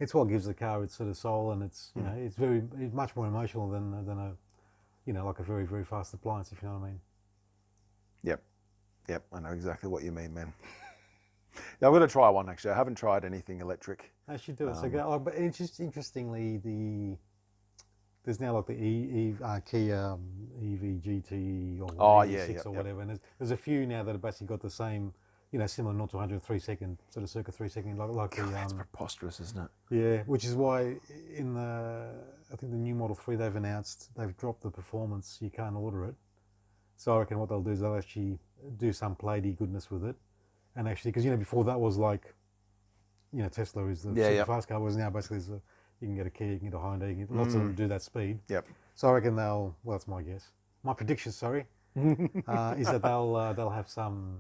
it's what gives the car its sort of soul, and it's, you know, it's much more emotional than a, you know, like a very, very fast appliance, if you know what I mean. Yep, I know exactly what you mean, man. Yeah, I'm going to try one actually. I haven't tried anything electric. I should do it. But it's just interestingly, there's now like the Kia EV GT or E6 or whatever, and there's a few now that have basically got the same, you know, similar 0 to 100 3 second, sort of circa 3 second, like God, that's preposterous, isn't it? Yeah, which is why in I think the new Model 3 they've announced they've dropped the performance. You can't order it. So I reckon what they'll do is they'll actually do some platey goodness with it, and actually, because, you know, before that was like, you know, Tesla is the super fast car, whereas now basically you can get a Kia, you can get a Hyundai, you can get lots of them do that speed. Yep. So I reckon well, that's my guess. My prediction, sorry, is that they'll have some,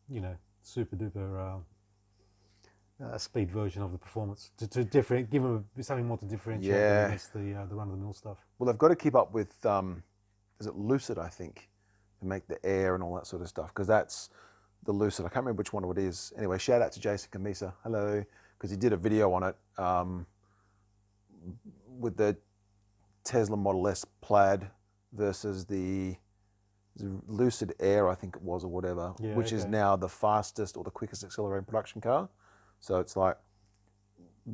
you know, super duper speed version of the performance to give them something more to differentiate against the run of the mill stuff. Well, they've got to keep up with is it Lucid, I think, to make the Air and all that sort of stuff, because that's the Lucid. I can't remember which one it is. Anyway, shout out to Jason Camisa, hello, because he did a video on it with the Tesla Model S Plaid versus the Lucid Air, I think it was, or whatever, which is now the fastest or the quickest accelerating production car. So it's like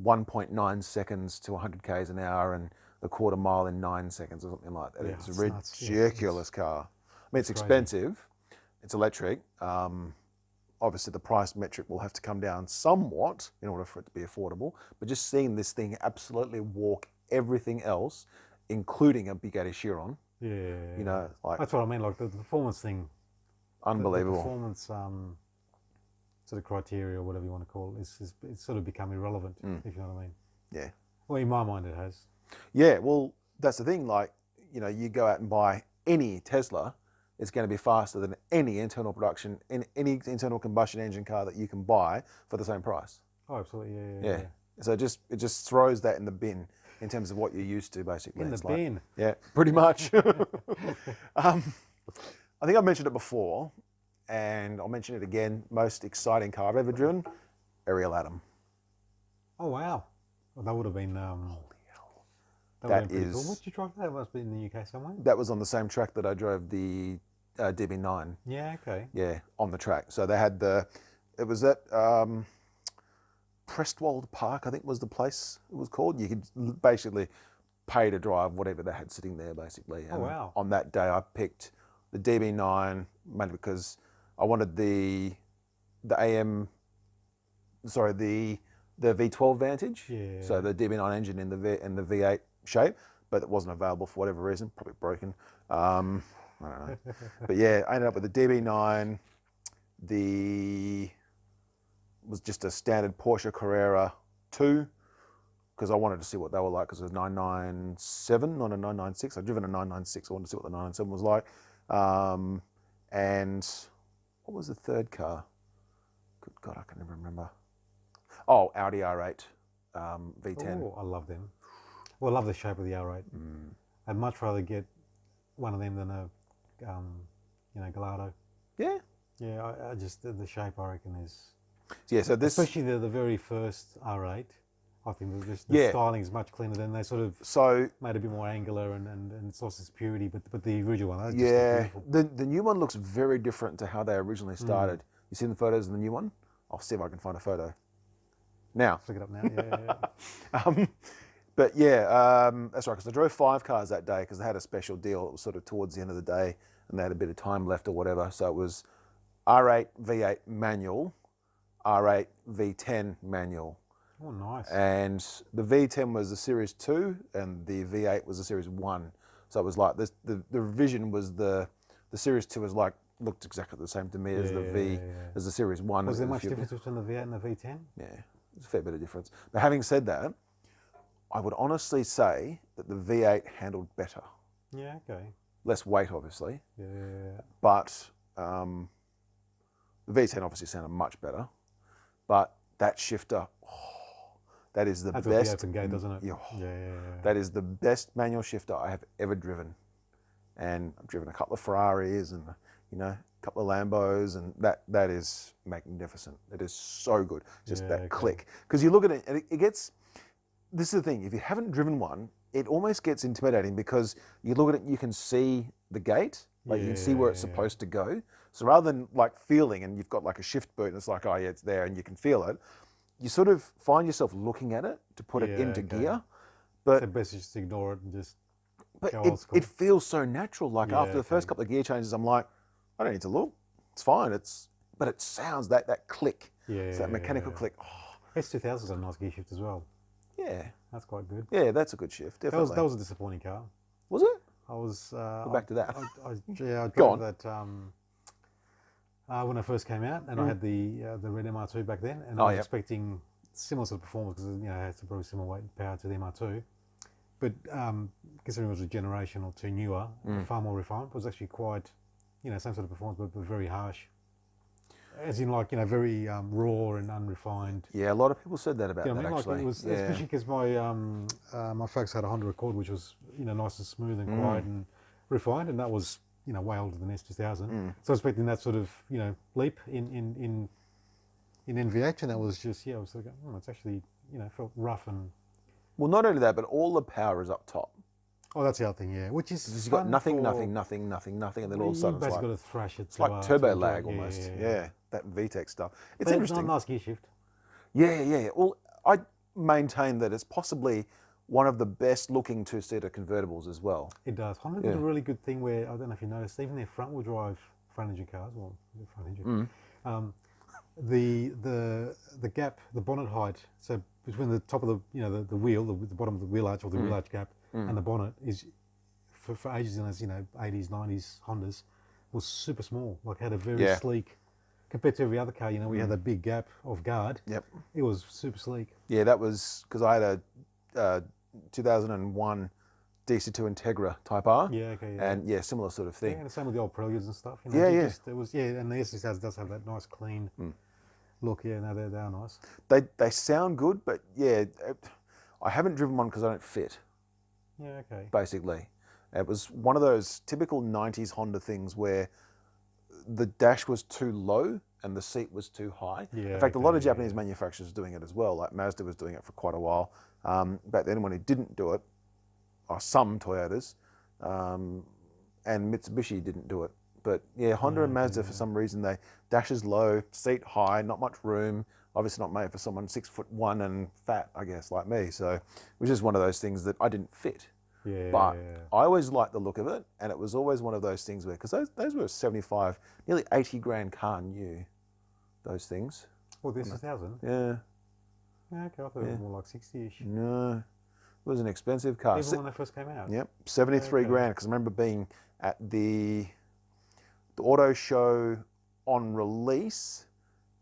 1.9 seconds to 100 k's an hour and a quarter mile in 9 seconds or something like that. Yeah, it's a ridiculous car. I mean, it's expensive. It's electric. obviously the price metric will have to come down somewhat in order for it to be affordable. But just seeing this thing absolutely walk everything else, including a Bugatti Chiron, Yeah. you know, like That's what I mean. Like the performance thing, unbelievable. The performance sort of criteria or whatever you want to call it, it's sort of become irrelevant, if you know what I mean. Yeah. Well, in my mind, it has. Yeah. Well, that's the thing. Like, you know, you go out and buy any Tesla, it's going to be faster than any internal production, in any internal combustion engine car that you can buy for the same price. Oh, absolutely. Yeah. So it just throws that in the bin in terms of what you're used to, basically. In the It's bin. Like, yeah, pretty much. I think I've mentioned it before, and I'll mention it again. Most exciting car I've ever driven, Ariel Atom. Oh wow. Well, that would have been. Holy hell. That That would have been pretty is- cool. What did you drive? That must be in the UK somewhere. That was on the same track that I drove the DB9. Yeah. Okay. Yeah, on the track. So they had it was at Prestwold Park, I think was the place it was called. You could basically pay to drive whatever they had sitting there, basically. And wow. on that day, I picked the DB9 mainly because I wanted the AM, sorry, the V12 Vantage. Yeah. So the DB9 engine in the V8 shape, but it wasn't available for whatever reason, probably broken. I don't know. But yeah, I ended up with the DB9. Was just a standard Porsche Carrera 2 because I wanted to see what they were like because it was 997, not a 996. I'd driven a 996. I wanted to see what the 997 was like. And what was the third car? Good God, I can never remember. Oh, Audi R8 V10. Oh, I love them. Well, I love the shape of the R8. I'd much rather get one of them than a, Gallardo. Yeah. Yeah, I just the shape I reckon is. Yeah. So this. Especially the very first R8. I think the Yeah. styling is much cleaner. Then they sort of So made it a bit more angular and it's lost its purity. But the original one, that's just yeah, beautiful. the new one looks very different to how they originally started. You seen the photos of the new one? I'll see if I can find a photo. Now. Flick it up now. Yeah. But yeah, that's right. Because I drove 5 cars that day because they had a special deal. It was sort of towards the end of the day, and they had a bit of time left or whatever. So it was R8 V8 manual, R8 V10 manual. Oh, nice. And the V10 was the Series 2, and the V8 was the Series 1. So it was like this. The revision was the Series 2 was like looked exactly the same to me as the as the Series 1. Was there much difference between the V8 and the V10? Yeah, there's a fair bit of difference. But having said that, I would honestly say that the V8 handled better. Yeah. Okay. Less weight, obviously, Yeah. but the V10 obviously sounded much better. But that shifter, that is the That's best. with the open gate, doesn't it? Yeah. That is the best manual shifter I have ever driven. And I've driven a couple of Ferraris and, a couple of Lambos, and that is magnificent. It is so good. Just that click. Because you look at it, and it gets, this is the thing, if you haven't driven one, it almost gets intimidating because you look at it, you can see the gate, like you can see where it's supposed to go. So rather than like feeling, and you've got like a shift boot and it's like, oh yeah, it's there and you can feel it, you sort of find yourself looking at it to put it into gear. But so best just ignore it and just But go old school. it feels so natural. Like Yeah, after the first couple of gear changes, I'm like, I don't need to look. It's fine. But it sounds that click. It's that mechanical click. Oh, S2000's got a nice gear shift as well. yeah. That's quite good. Yeah, that's a good shift. Definitely. That was a disappointing car. Was it? I was. Go back to that. I Go drove that when I first came out, and I had the red MR2 back then, and I was expecting similar sort of performance because it has a probably similar weight and power to the MR2, but considering it was a generation or two newer, far more refined, it was actually quite, same sort of performance, but very harsh. As in, very raw and unrefined. Yeah, a lot of people said that about that, Like actually. it was, especially because my folks had a Honda Accord, which was nice and smooth and quiet and refined, and that was way older than S2000. So I was expecting that sort of leap in NVH, and that was just I was thinking, it's actually felt rough and. Well, not only that, but all the power is up top. Oh, that's the other thing, which is You've got nothing, and then all of a sudden it's got to thrash it. it's like turbo lag almost. Yeah, that VTEC stuff. It's interesting. Nice gear shift. Yeah. Well, I maintain that it's possibly one of the best looking two-seater convertibles as well. It does. Honda did a really good thing where, I don't know if you noticed, even their front-wheel drive front engine cars, well, front engine, the gap, the bonnet height, so between the top of the wheel, the bottom of the wheel arch or the wheel arch gap and the bonnet is for ages in those 80s, 90s Hondas was super small. Like had a very Yeah. sleek compared to every other car. We had that big gap of guard. Yep. It was super sleek. Yeah, that was because I had a 2001 DC2 Integra Type R. Yeah, okay, yeah. And yeah, similar sort of thing. Yeah, and the same with the old Preludes and stuff. Yeah, yeah. It was, and the S6000 does have that nice clean look. Yeah, no, they are nice. They sound good, but yeah, I haven't driven one because I don't fit. Yeah, okay. Basically, it was one of those typical 90s Honda things where the dash was too low and the seat was too high. Yeah, in fact, a lot of okay, Japanese manufacturers are doing it as well. Like Mazda was doing it for quite a while. Back then, anyone who didn't do it, or some Toyotas, and Mitsubishi didn't do it. But yeah, Honda and Mazda, for some reason, they dashes low, seat high, not much room. Obviously not made for someone 6'1" and fat, I guess, like me. So it was just one of those things that I didn't fit. Yeah. But I always liked the look of it, and it was always one of those things where, because those were 75, nearly 80 grand car new, those things. Well, this is 1,000. Yeah. Yeah, okay, I thought it was more like 60-ish. No, it was an expensive car. Even when they first came out. Yep, 73 grand. Because I remember being at the auto show on release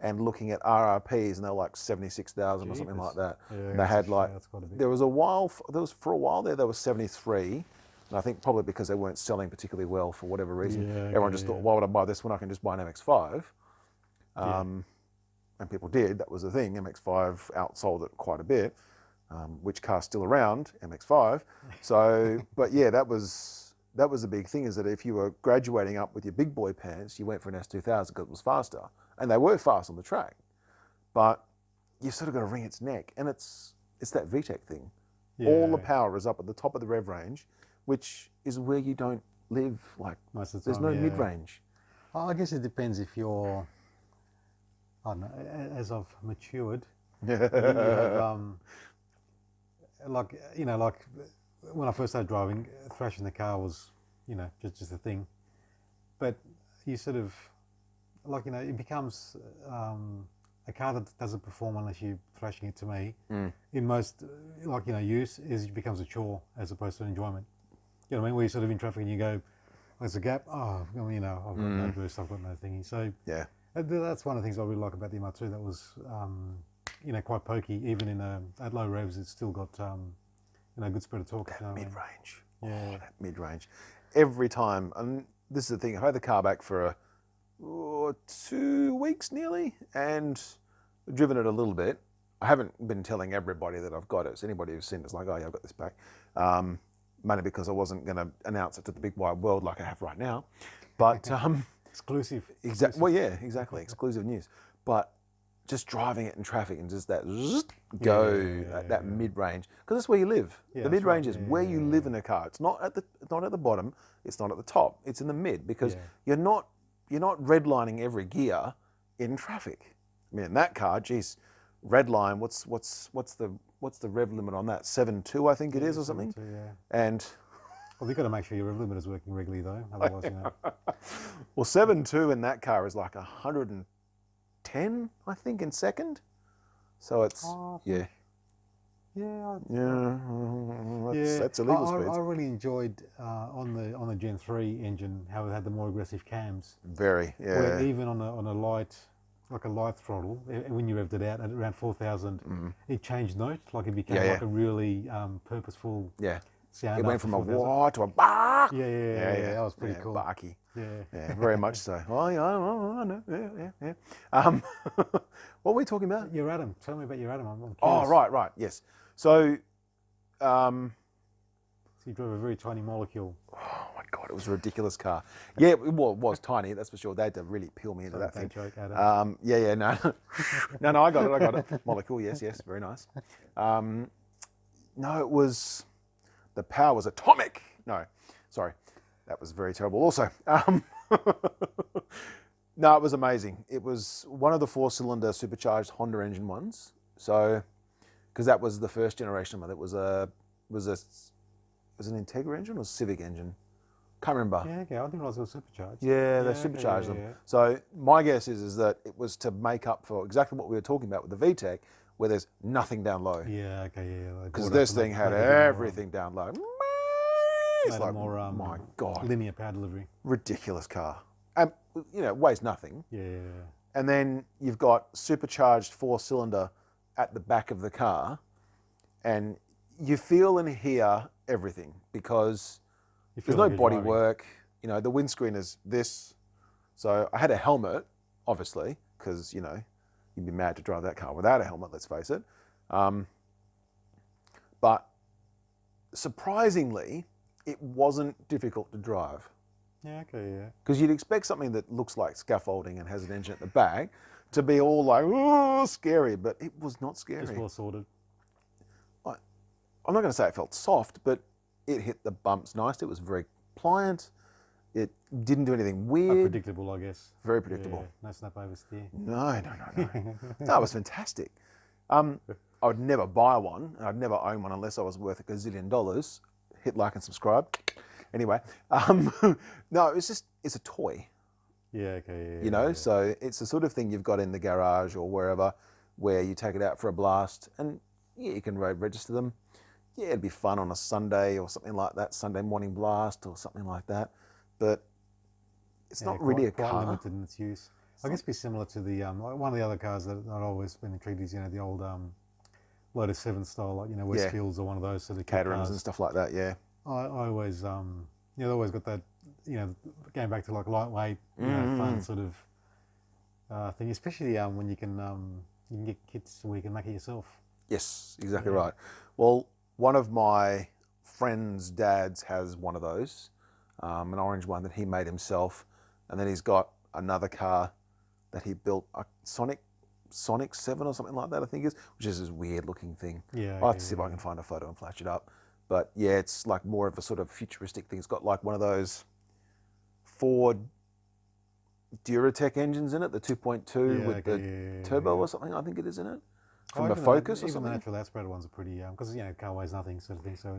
and looking at RRPs, and they were like 76,000 or something like that. Yeah, and they had like, that's quite a bit. there was a while, for a while there was 73. And I think probably because they weren't selling particularly well for whatever reason. Yeah, Everyone just thought, why would I buy this when I can just buy an MX-5? And people did, that was the thing. MX-5 outsold it quite a bit. Which car's still around? MX-5. So, but yeah, that was the big thing, is that if you were graduating up with your big boy pants, you went for an S2000 because it was faster. And they were fast on the track. But you've sort of got to wring its neck. And it's that VTEC thing. Yeah. All the power is up at the top of the rev range, which is where you don't live. Like, Most of the there's time, no mid-range. I guess it depends if you're, I don't know, as I've matured, you have, like when I first started driving, thrashing the car was, just a thing. But you sort of, like, it becomes a car that doesn't perform unless you're thrashing it, to me. In most, use, it becomes a chore as opposed to an enjoyment. You know what I mean? Where you're sort of in traffic and you go, there's a gap, I've got no boost, I've got no thingy. So Yeah. that's one of the things I really like about the MR2. That was, quite pokey. Even at low revs, it's still got, good spread of torque. That mid-range. Yeah. Oh, that mid-range. Every time, and this is the thing, I've had the car back for 2 weeks nearly, and driven it a little bit. I haven't been telling everybody that I've got it. So anybody who's seen it's like, oh yeah, I've got this back. Mainly because I wasn't going to announce it to the big wide world like I have right now. But Exclusive. exactly. Well, yeah, exactly. Exclusive news. But just driving it in traffic and just that that mid-range, because that's where you live. Yeah, the that's mid-range right. is where you live in a car. It's not at the bottom. It's not at the top. It's in the mid, because you're not redlining every gear in traffic. I mean, in that car, geez, redline. What's the rev limit on that? 7.2, I think it is, or something. 7.2, yeah. And Well, you've got to make sure your rev limiter is working regularly, though. Otherwise, well, 7.2 in that car is like 110, I think, in second. So it's Yeah. that's illegal speeds. I really enjoyed on the Gen 3 engine how it had the more aggressive cams. Very, yeah. Where even on a light, like a light throttle, when you revved it out at around 4,000, it changed note. Like it became like a really purposeful sound. It went from a 4,000. wah to a bah. Yeah, that was pretty cool. Barky. Yeah. Very much so. Oh, yeah, I know. Yeah. What were we talking about? Your Atom. Tell me about your Atom. I'm curious. Oh, right, yes. So, So you drove a very tiny molecule. oh my God, it was a ridiculous car. Yeah, it was tiny, that's for sure. They had to really peel me into that thing. Joke, Adam. No, I got it. Molecule, yes, very nice. No, it was, the power was atomic. No, sorry, that was very terrible also. No, it was amazing. It was one of the 4-cylinder supercharged Honda engine ones. So, because that was the first generation of it. It was an Integra engine or Civic engine? Can't remember. Yeah, okay. I didn't realize it was supercharged. Yeah, they okay, supercharged yeah, them. yeah. So my guess is that it was to make up for exactly what we were talking about with the VTEC, where there's nothing down low. Yeah, okay, yeah. They Because brought this up thing had made it a bit more, everything down low. It's made like, it more my God, linear power delivery. ridiculous car. And, you know, it weighs nothing. Yeah. And then you've got supercharged 4-cylinder at the back of the car, and you feel and hear everything because You feel there's no like you're body driving. work. You know, the windscreen is this. So I had a helmet, obviously, because, you know, you'd be mad to drive that car without a helmet, let's face it. But surprisingly, it wasn't difficult to drive. Yeah, okay, yeah. Because you'd expect something that looks like scaffolding and has an engine at the back to be all like, oh, scary, but it was not scary. Just well sorted. I'm not going to say it felt soft, but it hit the bumps nice. It was very pliant. It didn't do anything weird. Predictable, I guess. Very predictable. Yeah, no snap oversteer. No. No, it was fantastic. I would never buy one, and I'd never own one unless I was worth $1 gazillion. Hit like and subscribe. Anyway, no, it's a toy. Yeah, okay, yeah. You know, so it's the sort of thing you've got in the garage or wherever, where you take it out for a blast, and yeah, you can road register them. Yeah, it'd be fun on a Sunday or something like that, Sunday morning blast or something like that. But it's not really a quite car. limited in its use. I guess it'd be similar to the like one of the other cars that I've always been intrigued is, you know, the old Lotus 7 style, like, you know, Westfields or one of those sort of Caterhams and stuff like that, yeah. I always you know, they always got that, you know, going back to like lightweight, you know, fun sort of thing, especially when you can get kits where you can make it yourself. Yes, exactly right. Well, one of my friend's dads has one of those, an orange one that he made himself, and then he's got another car that he built, a Sonic 7 or something like that, I think it is, which is this weird looking thing. Yeah. I'll have to see if I can find a photo and flash it up. But yeah, it's like more of a sort of futuristic thing. It's got like one of those Ford Duratec engines in it, the 2.2 with the turbo or something, I think it is in it. From a Focus or something. Even the natural aspirated ones are pretty, because, you know, car weighs nothing sort of thing, so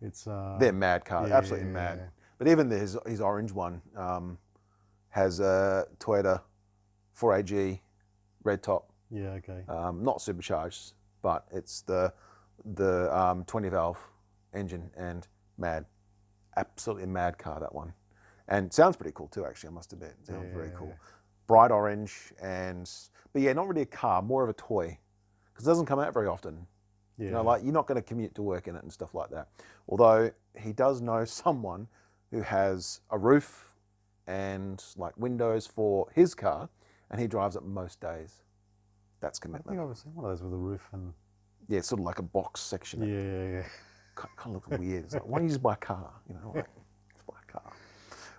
it's they're mad cars, absolutely mad. Yeah. But even his orange one has a Toyota 4AG red top. Yeah, okay. Not supercharged, but it's the 20 valve engine, and mad, absolutely mad car, that one. And sounds pretty cool too, actually, I must admit. It sounds very cool. Bright orange, but yeah, not really a car, more of a toy, because it doesn't come out very often. Yeah. You know, like, you're not going to commute to work in it and stuff like that. Although he does know someone who has a roof and like windows for his car, and he drives it most days. That's I commitment. think I've seen one of those with a roof and. Yeah, it's sort of like a box section. Yeah. Kind of looks weird. It's like, why don't you just buy a car? You know, like, just buy a car.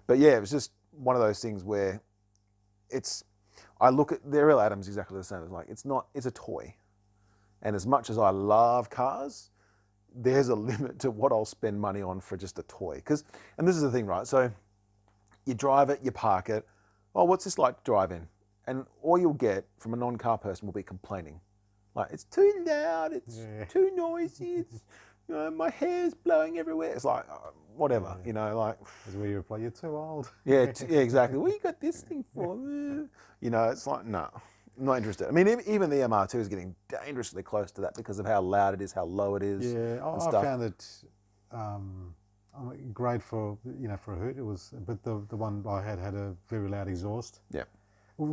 But yeah, it was just one of those things where I look at the Ariel Adam's exactly the same. It's like, it's a toy. And as much as I love cars, there's a limit to what I'll spend money on for just a toy. And this is the thing, right? So you drive it, you park it. Oh, what's this like to drive in? And all you'll get from a non-car person will be complaining. Like, it's too loud, it's too noisy, it's, you know, my hair's blowing everywhere. It's like, whatever, you know, like. That's where you reply, you're too old. Yeah, exactly. What you got this thing for? You know, it's like, no, I'm not interested. I mean, even the MR2 is getting dangerously close to that because of how loud it is, how low it is. Yeah, I found it great for, you know, for a hoot. It was, but the one I had a very loud exhaust. Yeah.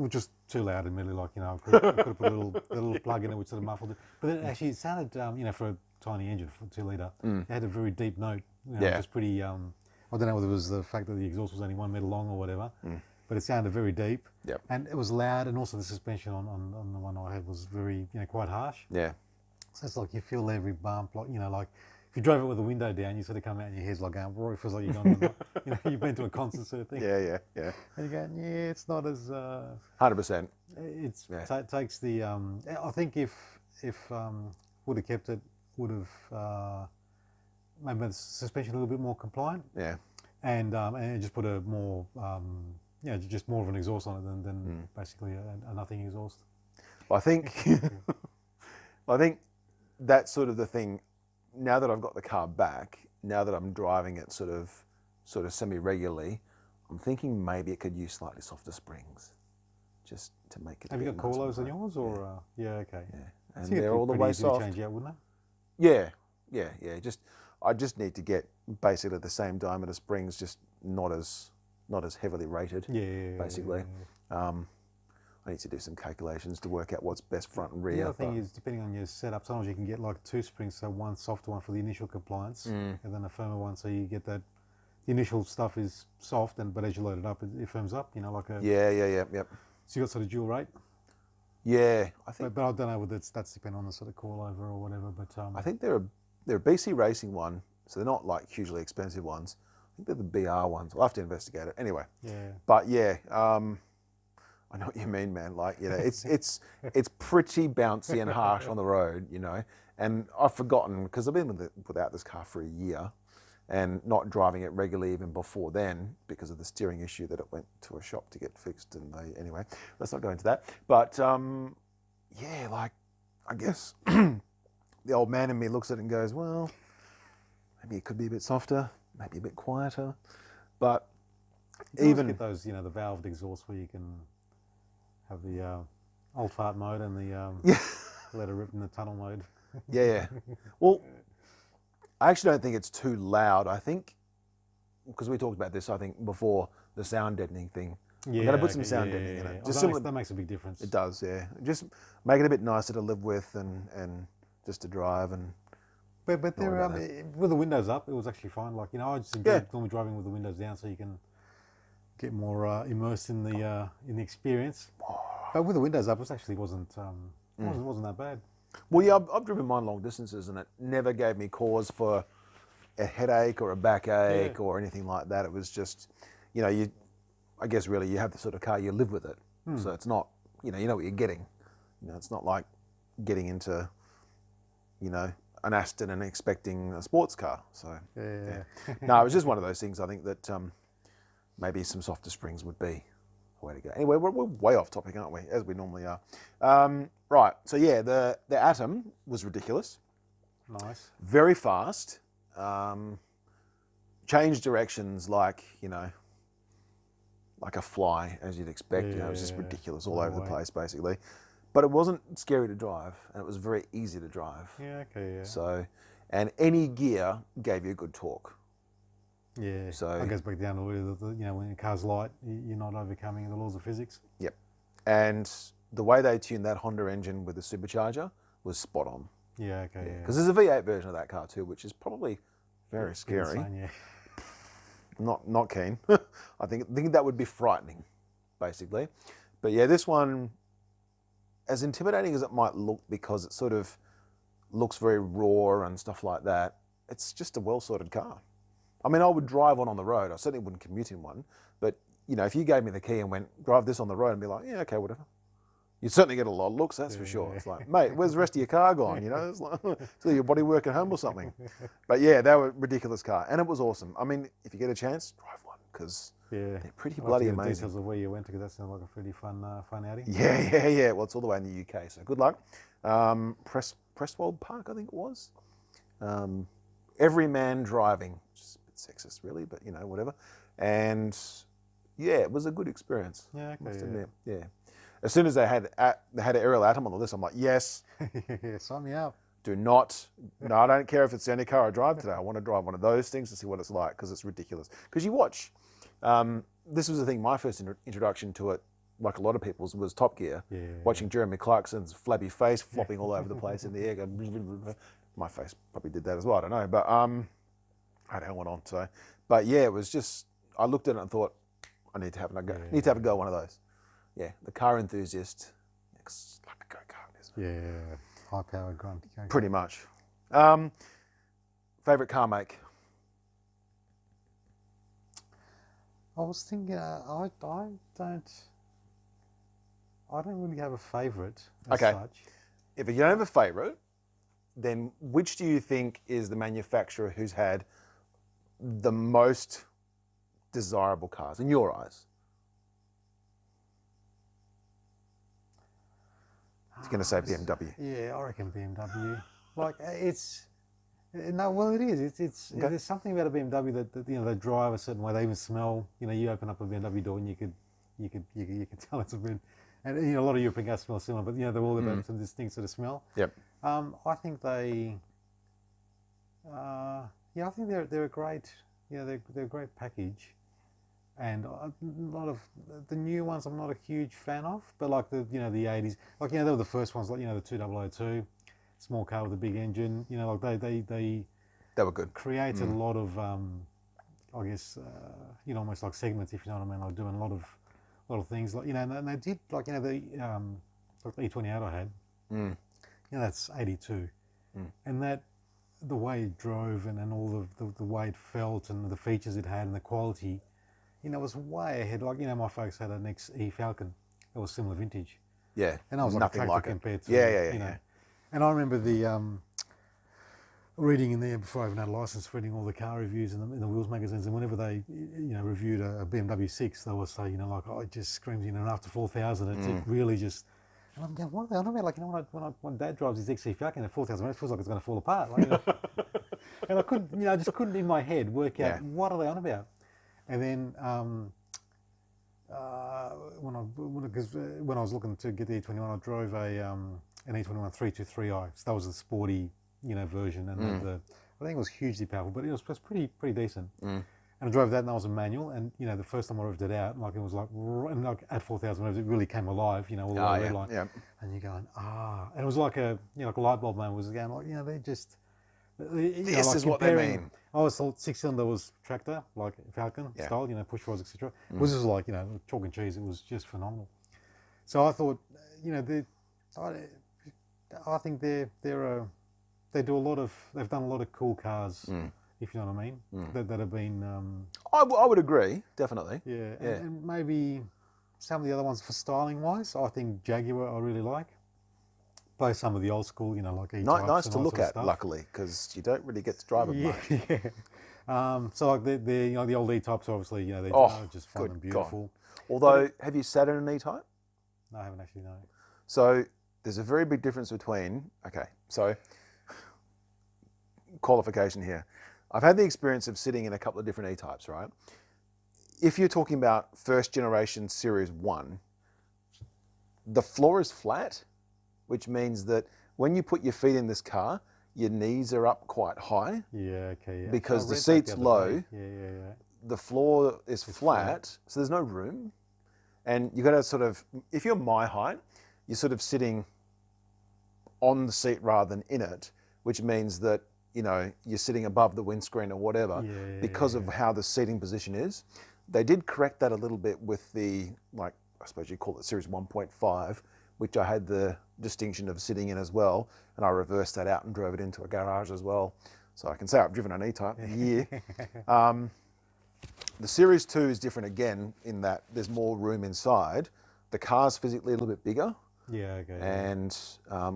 Just too loud, admittedly. Like, you know, I could have put a little plug in it which sort of muffled it. But then actually, it sounded, you know, for a tiny engine, for 2 litre, it had a very deep note. You know, just pretty. I don't know whether it was the fact that the exhaust was only 1 metre long or whatever, but it sounded very deep. Yep. And it was loud, and also the suspension on the one I had was very, you know, quite harsh. Yeah. So it's like you feel every bump, like, you know, like if you drove it with the window down, you sort of come out and your head's like going, it feels like you've gone, you know, you've been to a concert sort of thing. Yeah. And you're going, yeah, it's not as. 100%. It takes the. I think if would have kept it, would have made the suspension a little bit more compliant. Yeah. And just put a more, you know, just more of an exhaust on it than basically a nothing exhaust. I think that's sort of the thing. Now that I've got the car back, now that I'm driving it sort of sort of semi-regularly, I'm thinking maybe it could use slightly softer springs, just to make it. Have you got coilovers on yours, or yeah, okay. Yeah, and So it'd they're be all the pretty way easy to soft. change out, wouldn't Yeah. I just need to get basically the same diameter springs, just not as heavily rated. it? Yeah. Basically. I need to do some calculations to work out what's best front and rear. The other thing is, depending on your setup, sometimes you can get like 2 springs, so one softer one for the initial compliance, and then a firmer one, so you get that the initial stuff is soft, but as you load it up, it firms up. Like a Yep. So you got sort of dual rate. Yeah, I think. But I don't know whether that's depending on the sort of coilover or whatever. But I think they're a BC Racing one, so they're not like hugely expensive ones. I think they're the BR ones. We'll have to investigate it anyway. yeah, But yeah, I know what you mean, man. Like, it's pretty bouncy and harsh on the road, And I've forgotten, because I've been without this car for a year, and not driving it regularly even before then because of the steering issue that it went to a shop to get fixed. And anyway, let's not go into that. But yeah, like, I guess the old man in me looks at it and goes, well, maybe it could be a bit softer, maybe a bit quieter, but you even get those, the valved exhaust where you can have the old fart mode and the let it rip in the tunnel mode. Yeah. Well, I actually don't think it's too loud. I think, because we talked about this, I think, before, the sound deadening thing. Yeah, I'm going to put some sound deadening in it. Just that makes a big difference. It does, yeah. Just make it a bit nicer to live with and just to drive. But there, with the windows up, it was actually fine. Like, I just enjoy normally driving with the windows down, so you can get more immersed in the experience. But with the windows up, it actually wasn't that bad. Well, yeah, I've driven mine long distances, and it never gave me cause for a headache or a backache or anything like that. It was just, I guess really you have the sort of car, you live with it. So it's not, you know what you're getting. It's not like getting into, an Aston and expecting a sports car. So Yeah. No, it was just one of those things. I think that maybe some softer springs would be the way to go. Anyway, we're way off topic, aren't we? As we normally are. Right. So yeah, the Atom was ridiculous. Nice. Very fast. Changed directions like a fly, as you'd expect. It was just ridiculous all over the place, basically. But it wasn't scary to drive, and it was very easy to drive. Yeah. Okay. Yeah. So, and any gear gave you good torque. Yeah. So I guess back down to when your car's light, you're not overcoming the laws of physics. Yep. And the way they tuned that Honda engine with the supercharger was spot on. Yeah. Okay. Yeah. Because there's a V8 version of that car too, which is probably very scary. Insane, yeah. Not keen. I think that would be frightening, basically. But yeah, this one, as intimidating as it might look, because it sort of looks very raw and stuff like that, it's just a well-sorted car. I mean, I would drive one on the road. I certainly wouldn't commute in one. But, if you gave me the key and went, drive this on the road, and be like, yeah, okay, whatever. You'd certainly get a lot of looks, that's for sure. It's like, mate, where's the rest of your car gone? It's like, it's like your body work at home or something. But yeah, they were a ridiculous car. And it was awesome. I mean, if you get a chance, drive one, because they're pretty bloody amazing. Details of where you went, because that sounds like a pretty fun outing. Yeah. Well, it's all the way in the UK, so good luck. Prestwold Park, I think it was. Every man driving, which is a bit sexist, really, but whatever. And yeah, it was a good experience. Yeah, okay. Admit. Yeah. As soon as they had an aerial Atom on the list, I'm like, yes. Sign me up. No, I don't care if it's the only car I drive today. I want to drive one of those things to see what it's like, because it's ridiculous. Because you watch, this was the thing, my first introduction to it, like a lot of people's, was Top Gear. Yeah. Watching Jeremy Clarkson's flabby face flopping all over the place in the air. My face probably did that as well, I don't know. But I don't went on. So, but yeah, it was just, I looked at it and thought, I need to have a go. Need to have a go at one of those. Yeah, the car enthusiast, it's like a go-kart, isn't it? Yeah, high-powered grunt. Pretty much. Favorite car make? I was thinking, I don't really have a favourite as such. If you don't have a favourite, then which do you think is the manufacturer who's had the most desirable cars in your eyes? He's going to say BMW. Yeah, I reckon BMW. Like, it's No, well, it is. Okay. There's something about a BMW that they drive a certain way. They even smell. You open up a BMW door and you could tell it's a bit. And a lot of European cars smell similar, but they're all got some distinct sort of smell. Yep. I think they. I think they're a great. They're a great package, and a lot of the new ones I'm not a huge fan of. But like the 80s, like they were the first ones, like the 2002. Small car with a big engine, like they were good. Created a lot of, I guess, almost like segments, if you know what I mean, like doing a lot of things, like and they did like the like the E28 I had, that's 82, and that the way it drove and all the way it felt and the features it had and the quality, was way ahead. Like my folks had an XE Falcon that was similar vintage, and I was like nothing a like tractor it. compared to Yeah. And I remember the reading in there before I even had a license, reading all the car reviews in the Wheels magazines, and whenever they reviewed a BMW 6, they would say like, oh, it just screams after 4,000, it really just. And I'm going, what are they on about? Like when Dad drives his XC Falcon at 4,000, it feels like it's going to fall apart. Like, and I couldn't, I just couldn't in my head work out what are they on about. And then when I was looking to get the E21, I drove an E21 323i. So that was the sporty, version, and I think it was hugely powerful, but it was pretty decent. And I drove that, and that was a manual. And the first time I revved it out, like it was like, and like at 4,000 revs, it really came alive. All the way red line. Yeah. And you're going, and it was like a like a light bulb moment was going like, they just. This like is what they mean. I always thought 6-cylinder was tractor, like Falcon style, push rods, etc. This was like, chalk and cheese. It was just phenomenal. So I thought, I think they've done a lot of cool cars, if you know what I mean, that have been. I would agree, definitely. Yeah, and maybe some of the other ones for styling wise, I think Jaguar I really like. Both some of the old school, like E-types. Nice to and look sort of at, stuff. luckily, because you don't really get to drive them much. Yeah. So like the old E-types, obviously, I just find them beautiful. God. Although, have you sat in an E-type? No, I haven't actually, no. So there's a very big difference between, so qualification here. I've had the experience of sitting in a couple of different E-types, right? If you're talking about first generation Series 1, the floor is flat, which means that when you put your feet in this car, your knees are up quite high. Yeah, okay. Yeah. Because the seat's low. Yeah. The floor is flat, so there's no room. And you've got to sort of, if you're my height, you're sort of sitting on the seat rather than in it, which means that, you're sitting above the windscreen or whatever because of how the seating position is. They did correct that a little bit with the, like, I suppose you call it Series 1.5, which I had the distinction of sitting in as well, and I reversed that out and drove it into a garage as well. So I can say I've driven an E-type a year. The Series 2 is different again in that there's more room inside. The car's physically a little bit bigger. Yeah, okay. And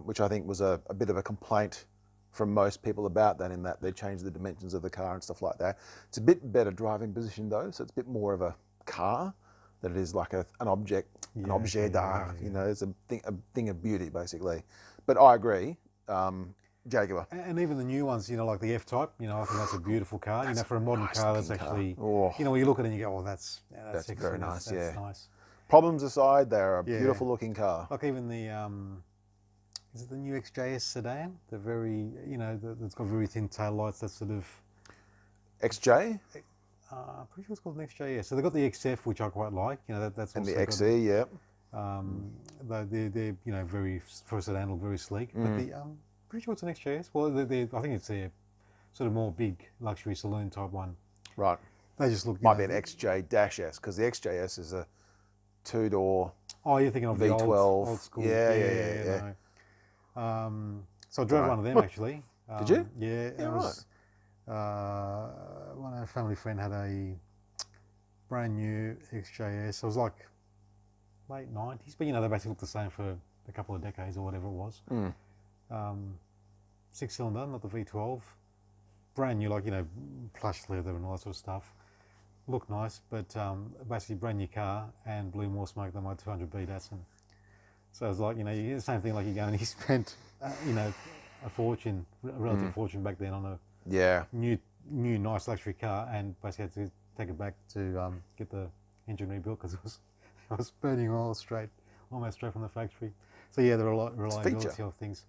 which I think was a bit of a complaint from most people about that, in that they changed the dimensions of the car and stuff like that. It's a bit better driving position though, so it's a bit more of a car than it is like an object, an objet d'art. It's a thing of beauty basically. But I agree, Jaguar. And even the new ones, like the F-Type, I think that's a beautiful car. For a modern car, that's actually, when you look at it and you go, oh, that's very nice. That's nice. Problems aside, they're a beautiful looking car. Like even the, is it the new XJS sedan? The very, that's got very thin tail lights. That sort of. XJ? Pretty sure it's called an XJS. So they've got the XF, which I quite like. That's and also the XE, yeah. They're very, for a sedan, look very sleek. But pretty sure it's an XJS. Well, I think it's a sort of more big luxury saloon type one. Right. They just look. Might be an XJ-S, because the XJS is a 2-door. Oh, you're thinking of V12. the old school. Yeah. No. So I drove one of them actually. Did you? Yeah. Yeah, right. One of our family friend had a brand new XJS. It was like late 90s, but they basically looked the same for a couple of decades or whatever it was. 6-cylinder, not the V12. Brand new, like, plush leather and all that sort of stuff. Looked nice, but basically brand new car and blew more smoke than my 200B Datsun. So it's like, you get the same thing, like you go and you spent, a fortune, a relative fortune back then on Yeah. new nice luxury car, and basically had to take it back to get the engine rebuilt because it was burning almost straight from the factory. So yeah, the reliability of things.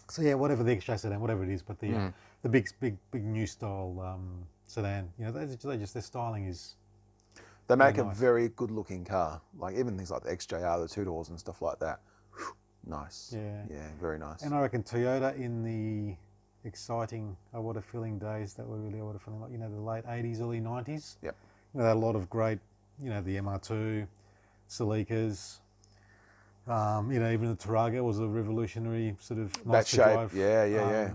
So yeah, whatever the XJ sedan, whatever it is, but the big new style sedan, you know, their styling is. They make a very good looking car. Like even things like the XJR, the 2-doors and stuff like that. Nice. Yeah, very nice. And I reckon Toyota in the exciting water filling days that were really water filling, like, you know, the late 80s, early 90s. Yep. You know, they had a lot of great, you know, the MR2, Celicas. You know, even the Taraga was a revolutionary sort of nice that shape. drive. Yeah.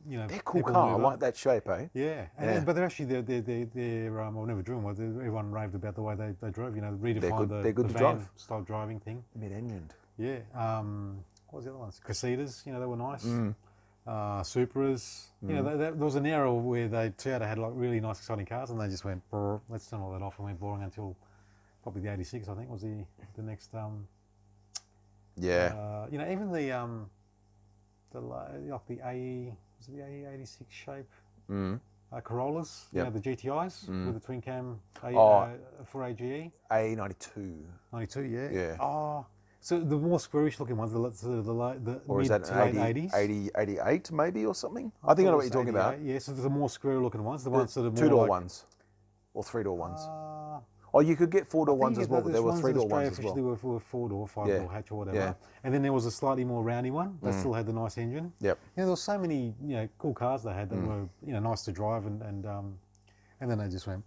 You know, they're cool car. I like that shape, eh? Yeah, but they're actually they're I've never driven one. Everyone raved about the way they drove. You know, redefined the van style driving thing. Mid-engined. Yeah. What was the other ones? Cressidas. You know, they were nice. Supras. You know, there was an era where Toyota had like really nice, exciting cars, and they just went, let's turn all that off, and went boring until probably the '86. I think was the next. Yeah. You know, even the like the AE. Was it the AE86 shape? Corollas, you know, the GTIs with the twin cam for AGE. A92. 92, yeah. Yeah. Oh, so the more squarish looking ones, the or mid is that to late 80s? 88 maybe or something? I think I know what you're talking about. Yeah, so the more square looking ones, the ones that are more 2-door like, ones or 3-door ones. Oh, you could get 4-door ones as well, but there were 3-door ones as well. Officially were 4-door, 5-door hatch or whatever. Yeah. And then there was a slightly more roundy one that still had the nice engine. Yep. You know, there were so many, you know, cool cars they had that were, you know, nice to drive, and then they just went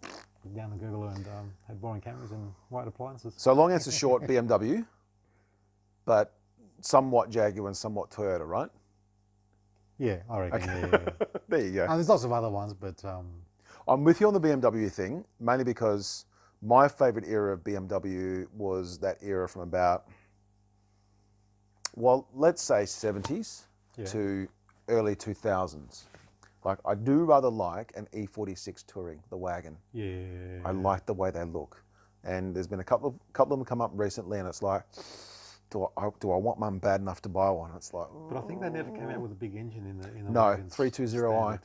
down the Google and had boring cameras and white appliances. So long answer short, BMW, but somewhat Jaguar and somewhat Toyota, right? Yeah, I reckon. Okay. Yeah. There you go. There's lots of other ones, but I'm with you on the BMW thing, mainly because my favourite era of BMW was that era from about, well, let's say 70s to early 2000s. Like, I do rather like an E46 Touring, the wagon. Yeah. I like the way they look. And there's been a couple of them come up recently, and it's like, do I want one bad enough to buy one? It's like, but I think they never came out with a big engine in the no, wagons. 320i.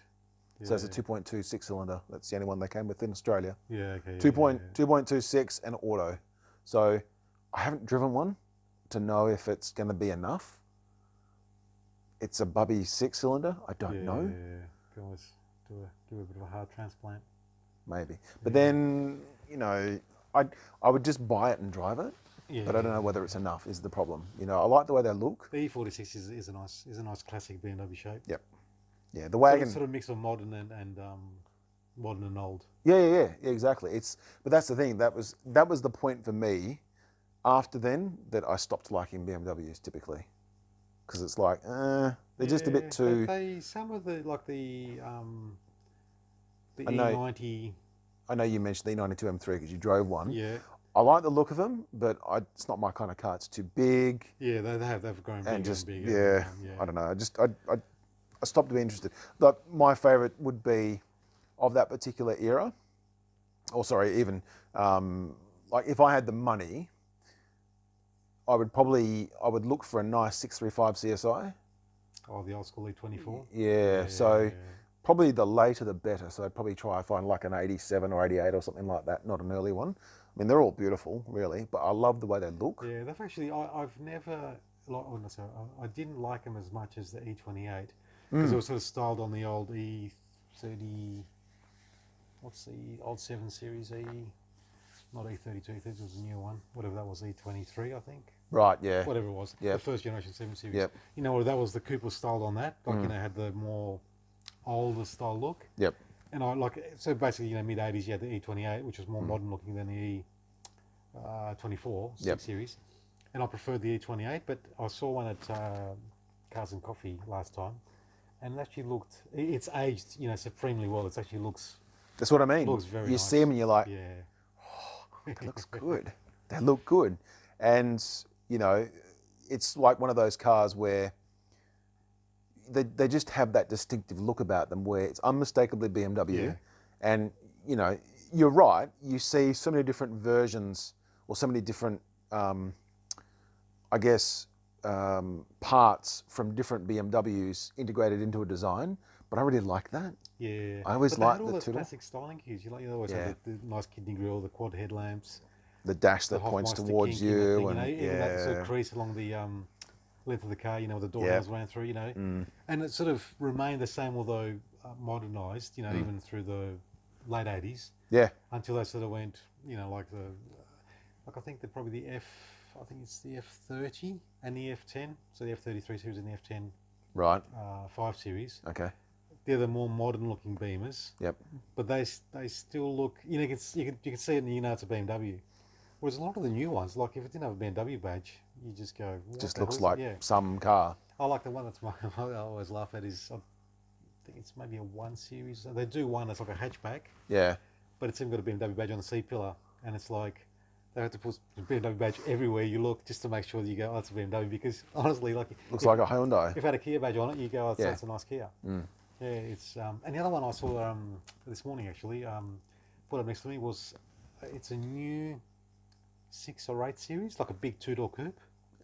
So it's a 2.2 6-cylinder. That's the only one they came with in Australia. Yeah, okay. 2.26 and auto. So I haven't driven one to know if it's going to be enough. It's a bubby 6-cylinder. I don't know. Yeah. Can always do a bit of a heart transplant. Maybe. But then, you know, I would just buy it and drive it. Yeah, but I don't know whether it's enough is the problem. You know, I like the way they look. The E46 is a nice classic BMW shape. Yep. Yeah, the wagon sort of mix of modern and modern and old. Yeah, exactly. But that's the thing. That was the point for me. After then, that I stopped liking BMWs typically, because it's like they're just a bit too. Some of the E90. I know you mentioned the E92 M3 because you drove one. Yeah. I like the look of them, but it's not my kind of car. It's too big. Yeah, they've grown bigger and just bigger. Yeah, I don't know. I stopped being interested. But my favourite would be of that particular era, or sorry, even like if I had the money, I would look for a nice 635 CSI. Oh, the old school E24. Yeah. Probably the later the better. So I'd probably try and find like an 87 or 88 or something like that, not an early one. I mean, they're all beautiful, really, but I love the way they look. Yeah, they've actually, I've never, I didn't like them as much as the E28 because it was sort of styled on the old E30, what's the old 7 Series E, not E32, it was a new one, whatever that was, E23, I think. Right, yeah. Whatever it was, the first generation 7 Series. Yep. You know, that was the coupe was styled on that, like, you know, had the more older style look. Yep. And I like, so basically, you know, mid 80s, you had the E28, which was more modern looking than the E24 6 Series. And I preferred the E28, but I saw one at Cars and Coffee last time, and it actually looked, it's aged, you know, supremely well. It actually looks. That's what I mean. Looks very you nice. see them and you're like, yeah. Oh, it looks good. They look good. And, you know, it's like one of those cars where they just have that distinctive look about them where it's unmistakably BMW. Yeah. And, you know, you're right. You see so many different versions or so many different, I guess, parts from different BMWs integrated into a design, but I really like that. Yeah. I always But they had liked all the those two-door. classic styling cues. You always Yeah. have the nice kidney grille, the quad headlamps, The dash the that points Hofmeister towards kink in the thing, you, and even that sort yeah, of crease along the length of the car, where the door yeah, handles ran through, and it sort of remained the same, although modernised, even through the late 80s, yeah, until they sort of went, I think they're probably I think it's the F30 and the F10, so the F33 series and the F10 right, 5 series. okay, They're the more modern looking Beamers, yep, but they still look, you can see it and it's a BMW. Whereas a lot of the new ones, like if it didn't have a BMW badge, you just go, what just the hell looks is it? like Yeah. some car. I like the one that's I always laugh at is, I think it's maybe a 1 series. They do one that's like a hatchback, Yeah, but it's even got a BMW badge on the C-pillar, and it's like they have to put the BMW badge everywhere you look just to make sure that you go, oh, it's a BMW, because honestly, like looks if, like a Hyundai. if it had a Kia badge on it, you go, oh, Yeah. that's a nice Kia. Yeah, it's and the other one I saw this morning actually, put up next to me was it's a new 6 or 8 series, like a big 2-door coupe.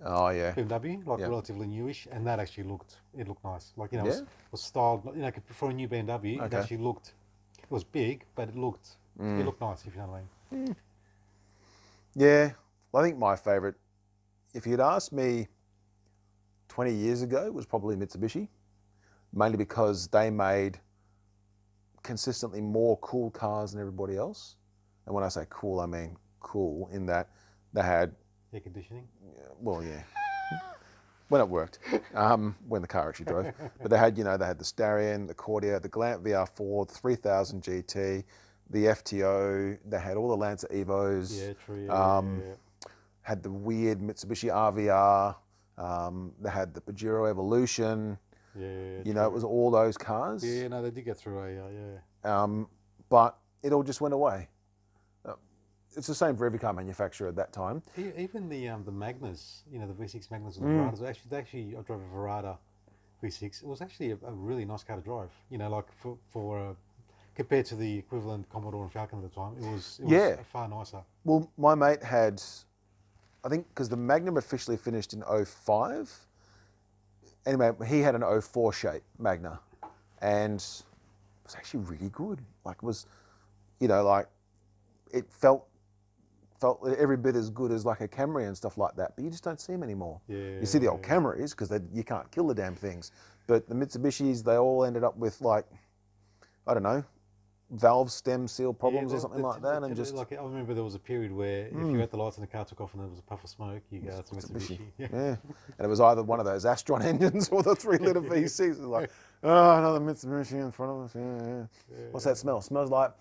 Oh yeah, BMW, like yeah, relatively newish, and that actually looked nice. Like it yeah, was styled, for a new BMW. It okay, actually looked, it was big, but it looked nice, if you know what I mean. yeah. Well, I think my favourite, if you'd asked me 20 years ago, was probably Mitsubishi, mainly because they made consistently more cool cars than everybody else. And when I say cool, I mean cool in that they had, Air conditioning. well, yeah, when it worked, when the car actually drove. But they had, they had the Starion, the Cordia, the Galant VR4, 3000 GT, the FTO. They had all the Lancer Evos. Yeah, true. Yeah, Had the weird Mitsubishi RVR. They had the Pajero Evolution. yeah. It was all those cars. Yeah, no, they did get through But it all just went away. It's the same for every car manufacturer at that time. Even the Magnas, the V6 Magnas and the Veratas. I drove a Verata V6. It was actually a really nice car to drive. Like for compared to the equivalent Commodore and Falcon at the time, it was far nicer. Well, my mate had, I think, because the Magnum officially finished in 05. Anyway, he had an 04 shape Magna, and it was actually really good. Like it was, like it felt every bit as good as like a Camry and stuff like that. But you just don't see them anymore. Yeah, you see the old Camrys because you can't kill the damn things. But the Mitsubishis, they all ended up with like, I don't know, valve stem seal problems or something like that, and just like I remember there was a period where if you had the lights and the car took off and there was a puff of smoke, you go, it's a Mitsubishi. Yeah, and it was either one of those Astron engines or the 3-litre V6. It was like, oh, another Mitsubishi in front of us. Yeah. What's that smell? Smells like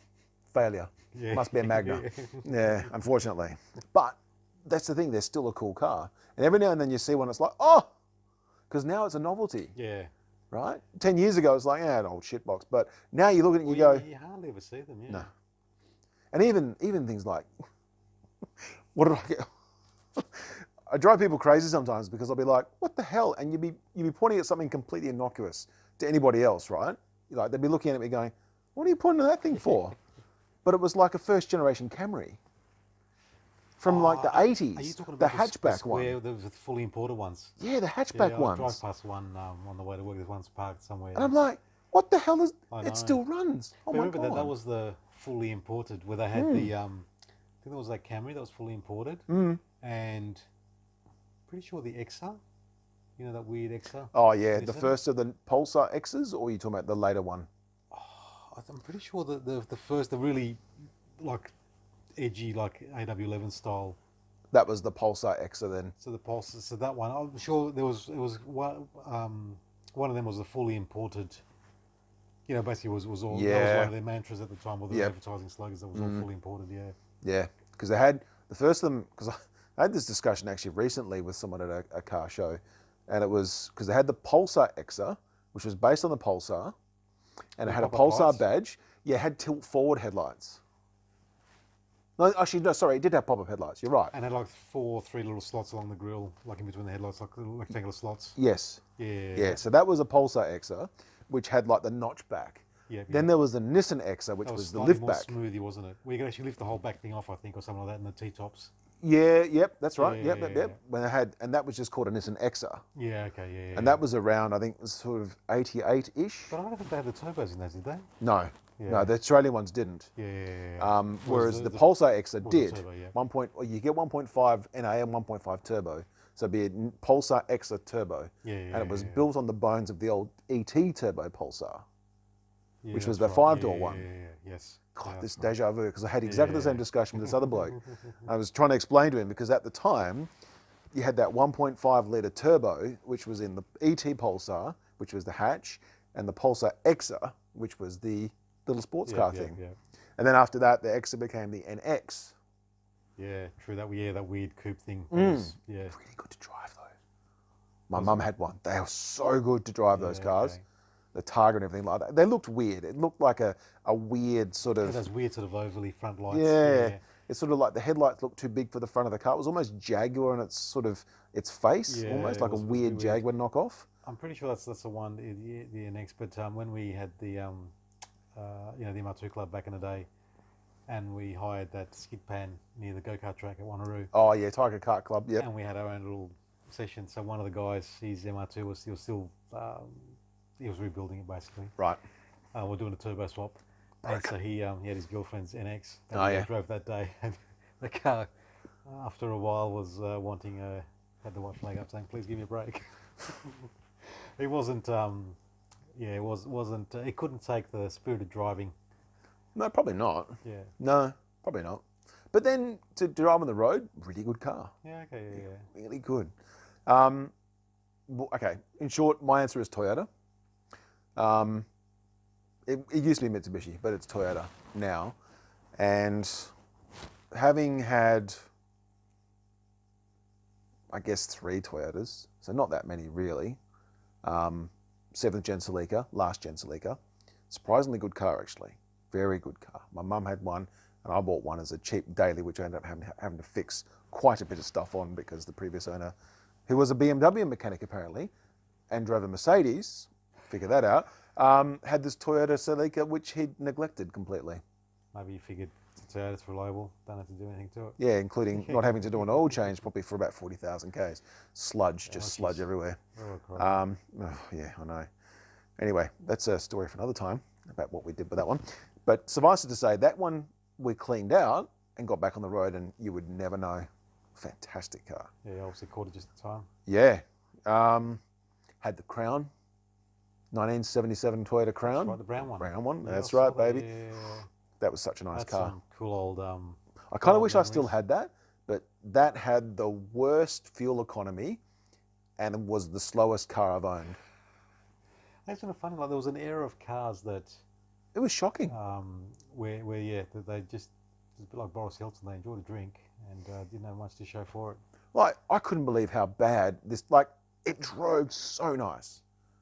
failure. Yeah. Must be a Magna. Yeah, unfortunately. But that's the thing. They're still a cool car, and every now and then you see one. It's like, oh, because now it's a novelty. Yeah. Right? 10 years ago, it's like, an old shitbox. But now you look at it and you go... You hardly ever see them, yeah. No. And even things like... What did I get? I drive people crazy sometimes because I'll be like, what the hell? And you'd be pointing at something completely innocuous to anybody else, right? Like, they'd be looking at me going, what are you pointing at that thing for? But it was like a first-generation Camry. From like the 80s. Are you talking the about hatchback one? The fully imported ones? Yeah, the hatchback ones. I drive past one on the way to work. There's one's parked somewhere. And I'm like, what the hell is... I know. It still runs. Oh, but my remember God. that was the fully imported, where they had the... I think there was that Camry that was fully imported. And pretty sure the Exa, that weird Exa. Oh, yeah, the first of the Pulsar X's, or are you talking about the later one? Oh, I'm pretty sure the first, the really, like, edgy, like AW11 style. That was the Pulsar Exa then. So the Pulsar, so that one, I'm sure it was one of them was a fully imported, basically was all, that was one of their mantras at the time, or the advertising slogans, that was all fully imported, Yeah, because they had, the first of them, because I had this discussion actually recently with someone at a car show, and it was, because they had the Pulsar Exa, which was based on the Pulsar, and it had a Pulsar badge. Yeah, it had tilt forward headlights. No, actually, no, sorry, it did have pop-up headlights, you're right. And had like three little slots along the grille, like in between the headlights, like little rectangular slots. Yes. Yeah. So that was a Pulsar Exa, which had like the notch back. Then there was the Nissan Exa, which was the lift back. Smoothy, wasn't it? Where you could actually lift the whole back thing off, I think, or something like that, in the T-tops. Yep, that's right. Yeah, Yep. yeah. When they had, and that was just called a Nissan Exa, Yeah, okay, yeah. and that was around, I think, sort of 88-ish. But I don't think they had the turbos in those, did they? No, Yeah. the Australian ones didn't. Yeah. Whereas the Pulsar Exa was did. the turbo, yeah. Well, you get 1.5 NA and 1.5 turbo. So it'd be a Pulsar Exa turbo. And it was built on the bones of the old ET turbo Pulsar, which was the 5-door one. Yes. God, this deja vu, because I had exactly the same discussion with this other bloke. I was trying to explain to him, because at the time, you had that 1.5 litre turbo, which was in the ET Pulsar, which was the hatch, and the Pulsar Exa, which was the little sports car thing. Yeah. And then after that, the Exa became the NX. Yeah, true. That weird coupe thing. Really Yeah. good to drive, though. My mum had one. They were so good to drive, those cars. Okay. The Targa and everything like that. They looked weird. It looked like a weird sort of... Those weird sort of overly front lights. Yeah. It's sort of like the headlights looked too big for the front of the car. It was almost Jaguar in its sort of its face, almost like a weird Jaguar knockoff. I'm pretty sure that's the one, the NX. But when we had the the MR2 club back in the day, and we hired that skid pan near the go-kart track at Wanneroo. Oh yeah, Tiger Kart Club. Yep. And we had our own little session. So one of the guys, his MR2 was still he was rebuilding it basically. Right. We're doing a turbo swap. And so he had his girlfriend's NX that we drove that day, and the car after a while was had the white flag up saying, "Please give me a break." It wasn't it couldn't take the spirit of driving. No, probably not. Yeah. No, probably not. But then to drive on the road, really good car. Yeah. Okay. Yeah. Really good. Okay. In short, my answer is Toyota. It used to be Mitsubishi, but it's Toyota now. And having had, I guess, 3 Toyotas, so not that many really. 7th gen Celica, last gen Celica. Surprisingly good car, actually. Very good car. My mum had one, and I bought one as a cheap daily, which I ended up having to fix quite a bit of stuff on, because the previous owner, who was a BMW mechanic apparently, and drove a Mercedes, figure that out, had this Toyota Celica which he'd neglected completely. Maybe you figured it's reliable, don't have to do anything to it. Yeah, including not having to do an oil change probably for about 40,000 Ks. Sludge, just sludge everywhere. Yeah, I know. Anyway, that's a story for another time about what we did with that one. But suffice it to say, that one we cleaned out and got back on the road, and you would never know. Fantastic car. Yeah, obviously caught it just in time. Yeah. Had the Crown. 1977 Toyota Crown. That's right, the brown one. Brown one, Yeah, that's right, baby. Yeah. That was such a nice car. Some cool old... I kind of wish I still had that, but that had the worst fuel economy and it was the slowest car I've owned. That's kind of funny, like there was an era of cars that... It was shocking. Where they just a bit like Boris Hilton, they enjoyed a drink and didn't have much to show for it. Like, I couldn't believe how bad this, like, it drove so nice.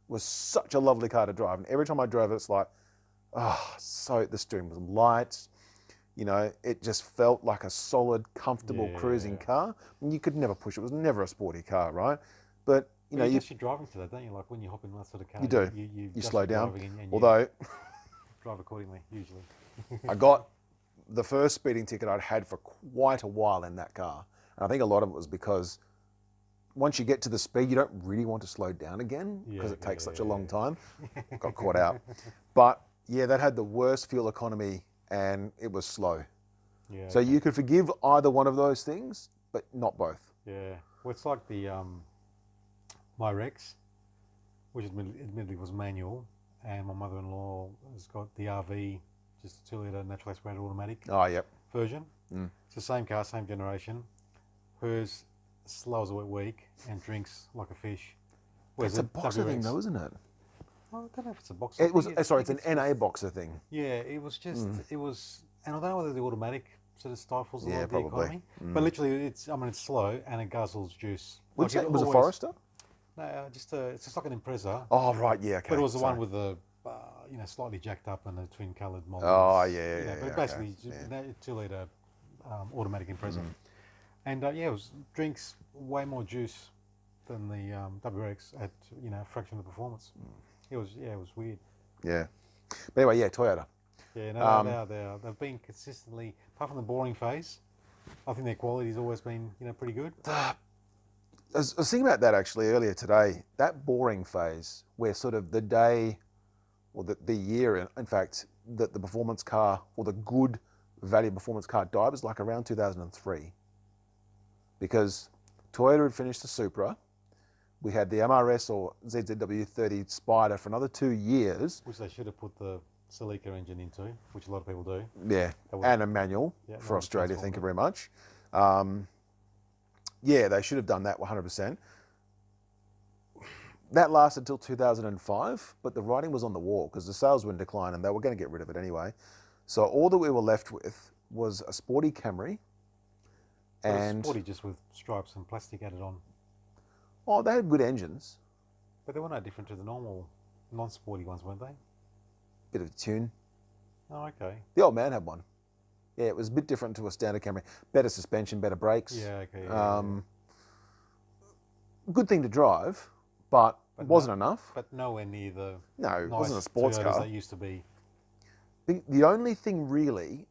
It was such a lovely car to drive. And every time I drove it, it's like, so the steering was light. You know, it just felt like a solid, comfortable cruising car. And you could never push it. It was never a sporty car, right? But, you know, you're driving to that, don't you? Like when you hop in that sort of car, you do. You slow down. And although, drive accordingly, usually. I got the first speeding ticket I'd had for quite a while in that car. And I think a lot of it was because once you get to the speed, you don't really want to slow down again because it takes such a long time. Got caught out. But yeah, that had the worst fuel economy and it was slow. Yeah. So you could forgive either one of those things, but not both. Yeah. Well, it's like the my Rex, which admittedly was manual, and my mother-in-law has got the RV, just a 2-litre natural aspirated automatic version. It's the same car, same generation. Hers slow as a wet week and drinks like a fish. It's a boxer thing though, isn't it? Well, I don't know if it's a boxer. It was, sorry, it's an NA boxer thing. Yeah, it was just, it was, and I don't know whether the automatic sort of stifles a lot of the probably. economy. But literally, it's slow and it guzzles juice. Which was a Forester? No, it's just like an Impreza. Oh, right, yeah, okay. But it was the one with the, slightly jacked up and the twin-coloured model. Oh, yeah. But basically, 2-litre automatic Impreza. And it drinks way more juice than the WRX at a fraction of the performance. It was weird. Yeah, but anyway, Toyota. Yeah, no, they've been consistently, apart from the boring phase, I think their quality's always been, pretty good. I was thinking about that actually earlier today. That boring phase where sort of the day or the year, in fact, that the performance car or the good value performance car died was like around 2003. Because Toyota had finished the Supra. We had the MRS or ZZW30 Spider for another 2 years. Which they should have put the Celica engine into, which a lot of people do. Yeah, and a manual for Australia, thank you very much. Yeah, they should have done that 100%. That lasted until 2005, but the writing was on the wall because the sales were in decline and they were going to get rid of it anyway. So all that we were left with was a sporty Camry. And sporty just with stripes and plastic added on. Oh, they had good engines. But they were no different to the normal non-sporty ones, weren't they? Bit of a tune. Oh, okay. The old man had one. Yeah, it was a bit different to a standard Camry. Better suspension, better brakes. Yeah, okay. Good thing to drive, but it wasn't enough. But nowhere near the it wasn't a sports Toyotas car. that used to be. The only thing really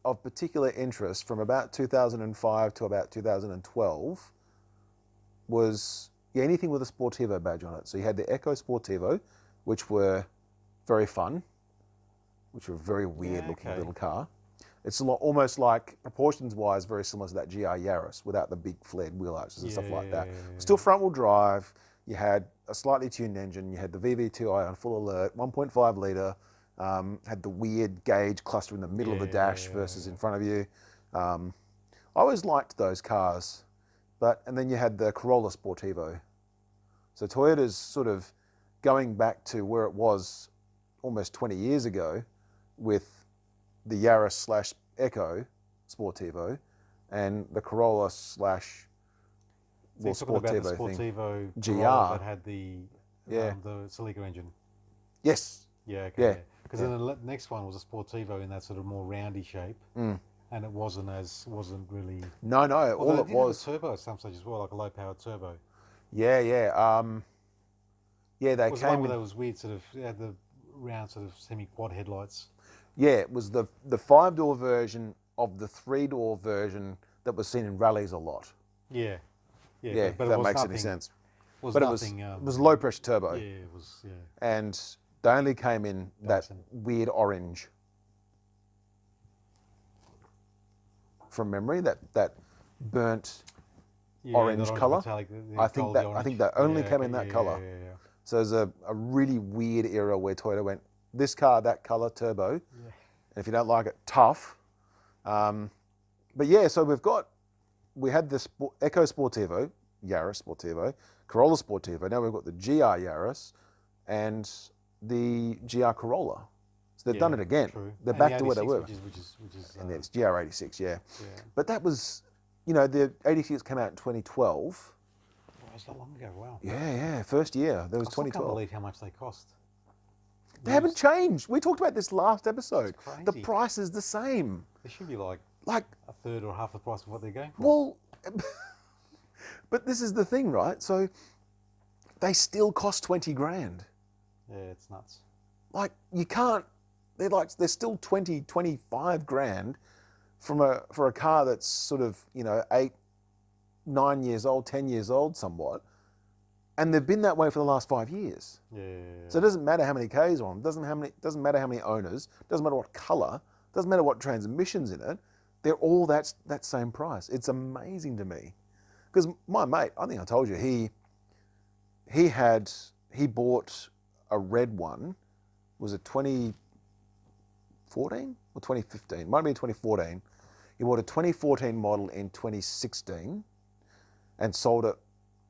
of particular interest from about 2005 to about 2012 was anything with a Sportivo badge on it. So you had the Eco Sportivo, which were very fun, which were a very weird looking little car. It's almost like, proportions-wise, very similar to that GR Yaris without the big flared wheel arches and stuff like that. Still front-wheel drive. You had a slightly tuned engine. You had the VV2i on full alert, 1.5 litre. Had the weird gauge cluster in the middle of the dash versus in front of you. I always liked those cars. And then you had the Corolla Sportivo. So Toyota's sort of going back to where it was almost 20 years ago with the Yaris / Eco Sportivo and the Corolla / Sportivo GR that had the Celica engine. Yes. Yeah. Okay. Yeah. Because then the next one was a Sportivo in that sort of more roundy shape, and it wasn't really. No. All it was a turbo at some stage as well, like a low-powered turbo. Yeah. They was came with those weird sort of had the round sort of semi-quad headlights. Yeah, it was the 5-door version of the 3-door version that was seen in rallies a lot. Yeah. But if that makes any sense. It was low pressure turbo. Yeah, it was. Yeah. And they only came in that weird orange. From memory, that burnt orange colour. I think that only came in that colour. Yeah. So there's a really weird era where Toyota went, this car, that colour, turbo. Yeah. And if you don't like it, tough. But yeah, so we had the Eco Sportivo, Yaris Sportivo, Corolla Sportivo. Now we've got the GR Yaris and the GR Corolla. So they've done it again. True. They're back to where they were. Which is and it's GR86, yeah. But that was, the 86 came out in 2012. It was not long ago, wow. Yeah, first year. That was 2012. I can't believe how much they cost. They haven't changed. We talked about this last episode. It's crazy. The price is the same. They should be like a third or half the price of what they're going for. Well, but this is the thing, right? So they still cost 20 grand. Yeah, it's nuts. Like, you can't, they're still 20, 25 grand for a car that's sort of, 8, 9 years old, 10 years old somewhat. And they've been that way for the last 5 years. Yeah. So it doesn't matter how many Ks on them, doesn't matter how many owners, doesn't matter what colour, doesn't matter what transmission's in it. They're all that same price. It's amazing to me. Because my mate, I think I told you, he bought a red one. Was it 2014 or 2015? Might have been 2014. He bought a 2014 model in 2016 and sold it.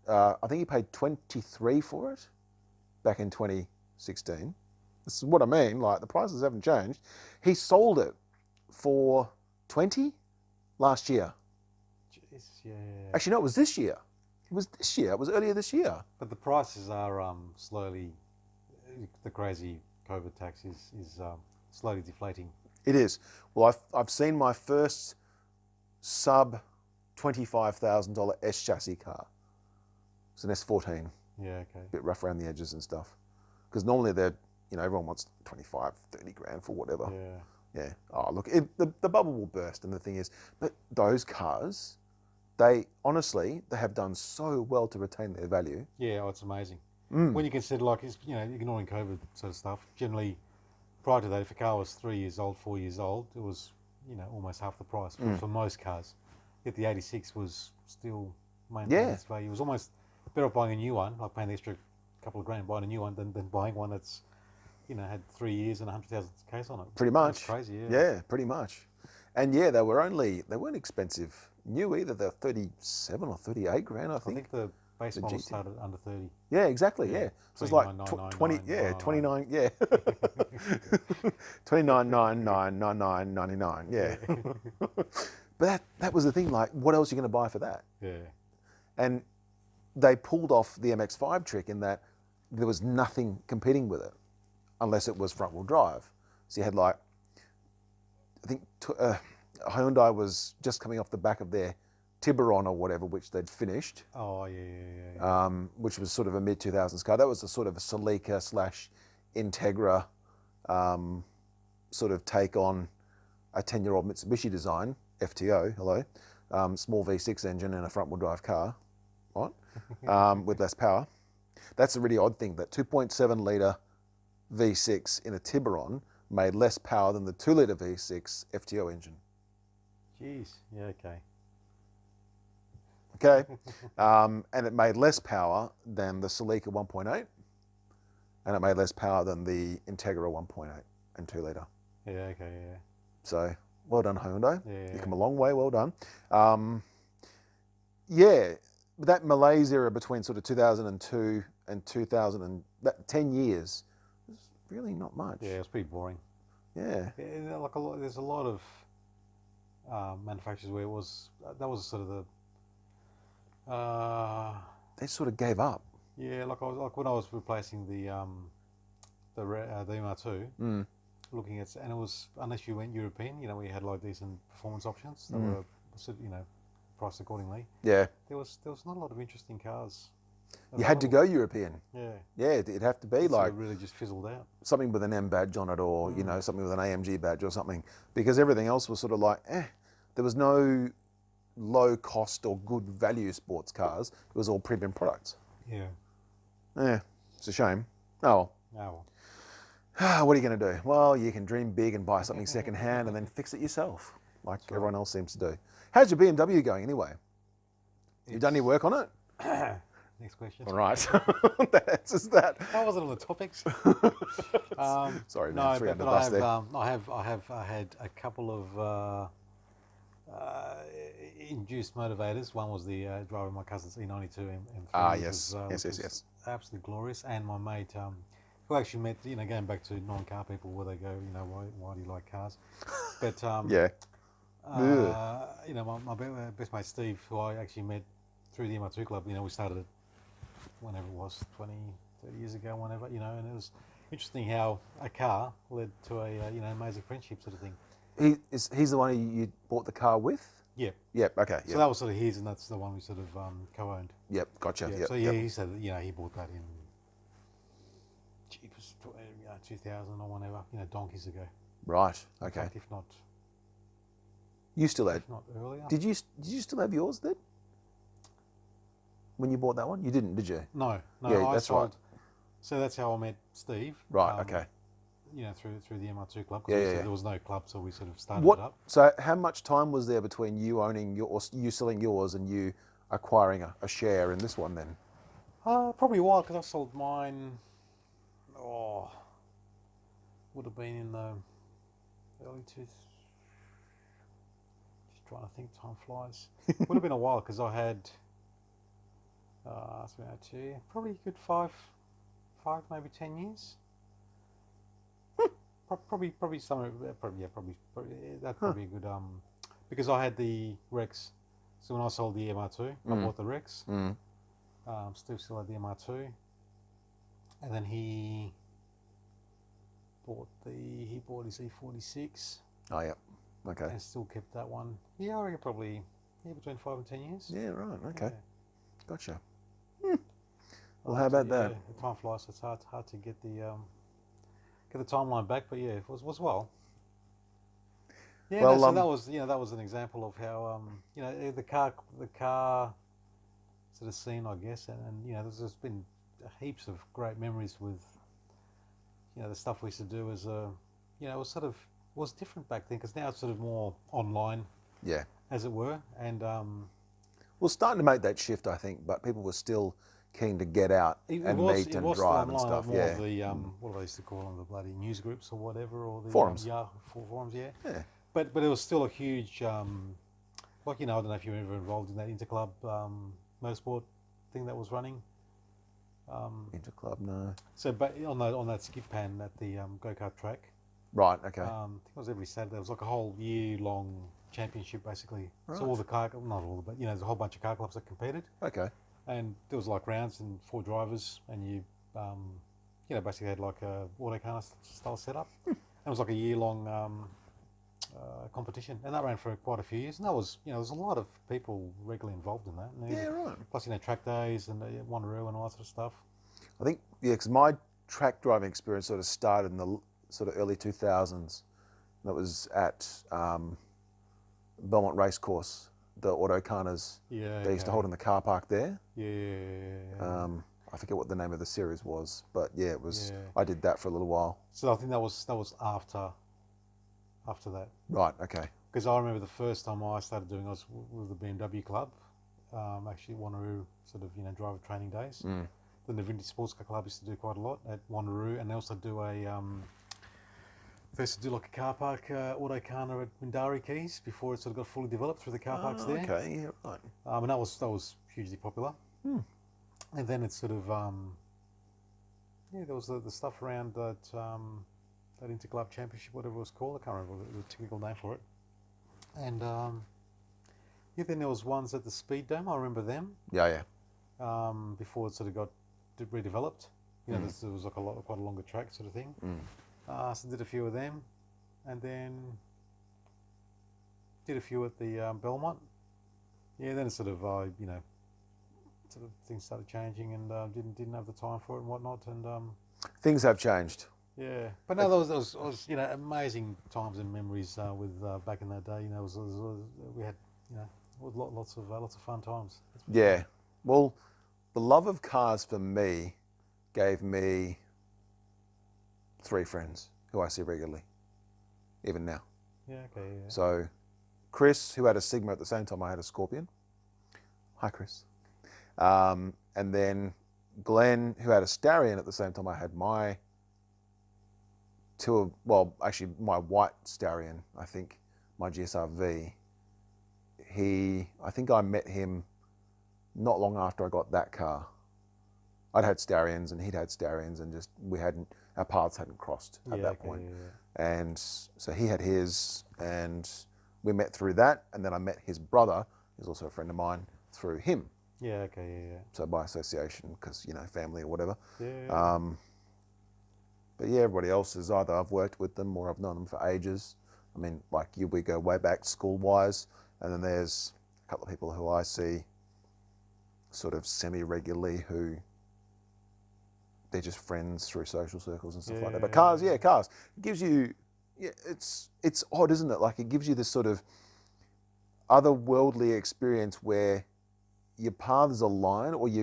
I think he paid 23 for it back in 2016. This is what I mean. Like, the prices haven't changed. He sold it for 20 last year. Jeez, yeah. Actually, no, it was this year. It was this year. It was earlier this year. But the prices are slowly. The crazy COVID tax is slowly deflating. It is. Well, I've seen my first sub $25,000 S chassis car. It's an S14. Yeah, okay. A bit rough around the edges and stuff. Because normally everyone wants 25, 30 grand for whatever. Yeah. Yeah. Oh, look, the bubble will burst, and the thing is, but those cars, they honestly, they have done so well to retain their value. Yeah, oh, it's amazing. Mm. When you consider, like, it's, ignoring COVID sort of stuff, generally, prior to that, if a car was 3 years old, 4 years old, it was, almost half the price for most cars. Yet the 86 was still maintaining Yeah. its value. It was almost better off buying a new one, like paying the extra couple of grand buying a new one, than buying one that's, had 3 years and 100,000 case on it. Pretty much. That's crazy, yeah. Yeah, pretty much. And yeah, they weren't expensive new either. They're 37 or 38 grand, I I think. think the base model GT. started under 30. Yeah, exactly. Yeah. So it's like 29,999, 20. Yeah, 29. Yeah. 29,999.99. Yeah. But that was the thing. Like, what else are you going to buy for that? Yeah. And they pulled off the MX-5 trick in that there was nothing competing with it, unless it was front-wheel drive. So you had like, I think Hyundai was just coming off the back of their Tiburon or whatever, which they'd finished. Oh, yeah. Which was sort of a mid-2000s car. That was a sort of a Celica / Integra sort of take on a 10-year-old Mitsubishi design, FTO, hello, small V6 engine and a front-wheel drive car, right, with less power. That's a really odd thing, that 2.7 litre V6 in a Tiburon made less power than the 2 litre V6 FTO engine. Jeez, yeah, okay. Okay, and it made less power than the Celica 1.8, and it made less power than the Integra 1.8 and 2 litre. Yeah, okay, yeah. So, well done, Hyundai. Yeah. You've come a long way, well done. Yeah, that malaise era between sort of 2002 and 2000, and that 10 years, was really not much. Yeah, it's pretty boring. Yeah. Yeah, like there's a lot of manufacturers where that was sort of the They sort of gave up. yeah, like when I was replacing the MR2, looking at, and it was, unless you went European, we had like decent performance options that were priced accordingly. Yeah. There was not a lot of interesting cars. You had to go European. Yeah. Yeah, it'd have to be It like really just fizzled out. something with an M badge on it, or something with an AMG badge or something, because everything else was sort of like, there was no low cost or good value sports cars. It was all premium products. Yeah. Yeah, it's a shame. Oh, well. what are you going to do? Well, you can dream big and buy something second hand and then fix it yourself, like everyone else seems to do. How's your BMW going anyway? You done any work on it? Next question. All right, that answers that. That wasn't on the topics. Sorry, no, man, three but under bus there. I have had a couple of induced motivators. One was the driving my cousin's E92 M3. Yes. Yes. Absolutely glorious. And my mate, who actually met, going back to non-car people, where they go, why do you like cars? But Yeah. my best mate Steve, who I actually met through the MR2 club. We started it whenever it was, 20, 30 years ago, whenever, and it was interesting how a car led to a amazing friendship sort of thing. He's the one you bought the car with? Yep. Yep. Okay. So that was sort of his, and that's the one we sort of co-owned. Yep. Gotcha. Yeah. Yep, So he said that he bought that in cheapest 2000 or whatever, donkeys ago. Right. In Okay. fact, if not earlier. Did you still have yours then? When you bought that one, you didn't, did you? No. Yeah, I that's sold. right. So that's how I met Steve. Right. Okay. Through the MR2 club. Yeah. There was no club, so we sort of started it up. So how much time was there between you owning you selling yours and you acquiring a share in this one then? Probably a while, because I sold mine. Would have been in the early Just trying to think, time flies. Would have been a while, because I had. Probably a good five, maybe 10 years. Probably somewhere. Probably that's probably a good. Because I had the Rex. So when I sold the MR2, I bought the Rex. Steve still had the MR2, and then he bought his E46. Oh yeah. Okay. And still kept that one. Yeah, I reckon probably between 5 and 10 years. Yeah. Right. Okay. Yeah. Gotcha. Well, how about that? The time flies. It's hard to get the timeline back, but yeah, it was well. Yeah, Well, no, so that was that was an example of how the car sort of scene, I guess, and there's just been heaps of great memories with the stuff we used to do as it was sort of was different back then because now it's sort of more online, yeah. as it were, and We're starting to make that shift, I think, but people were still keen to get out and meet it and was still drive and online, like stuff. more Yeah. of the what do they used to call them, the bloody news groups or whatever, or the Forums. forums, yeah. Yeah. But it was still a huge like I don't know if you were ever involved in that interclub motorsport thing that was running. Interclub, no. So, but on that skip pan at the go-kart track, Right. Okay. I think it was every Saturday. It was like a whole year-long championship, basically. Right. So all the not all, but there's a whole bunch of car clubs that competed, Okay. and there was like rounds and 4 drivers, and you basically had like a autocar style setup. And it was like a year-long competition, and that ran for quite a few years. And that was, there's a lot of people regularly involved in that. And Yeah. Right. Plus, track days and Wanneroo and all that sort of stuff. I think because my track driving experience sort of started in the sort of early 2000s. That was at Belmont Racecourse, the autocanas Yeah. they used to hold in the car park there. Yeah. I forget what the name of the series was, but yeah, it was. Yeah. I did that for a little while. So I think that was after that. Right. Okay. Because I remember the first time I started doing it was with the BMW club, actually Wanneroo sort of driver training days. Then the Vintage Sports Car Club used to do quite a lot at Wanneroo, and they also do they used to do like a car park autocana at Mindari Keys before it sort of got fully developed through the car parks there. Okay. Yeah. Right. And that was hugely popular. And then it's sort of there was the stuff around that that Interclub Championship, whatever it was called. I can't remember the technical name for it. And then there was ones at the Speed Dome. I remember them. Yeah. Before it sort of got redeveloped. There was like quite a longer track sort of thing. So did a few of them, and then did a few at the Belmont. Yeah, then it sort of sort of things started changing, and didn't have the time for it and whatnot, and Things have changed. yeah. But no, there was amazing times and memories with back in that day. We had lots of fun times. Yeah. Well, the love of cars for me gave me 3 friends who I see regularly, even now. Yeah. Okay. Yeah. So, Chris, who had a Sigma at the same time I had a Scorpion. Hi, Chris. And then Glenn, who had a Starion at the same time I had my my white Starion, I think, my GSR-V. I think I met him not long after I got that car. I'd had Starions and he'd had Starions, and just our paths hadn't crossed at that point. Yeah. And so he had his, and we met through that, and then I met his brother, who's also a friend of mine, through him. Yeah. Okay. Yeah. So by association, because family or whatever. Yeah. But yeah, everybody else is either I've worked with them or I've known them for ages. I mean, like we go way back school-wise, and then there's a couple of people who I see sort of semi-regularly who they're just friends through social circles and stuff like that. But cars, it gives you, it's odd, isn't it? Like it gives you this sort of otherworldly experience where your paths align, or I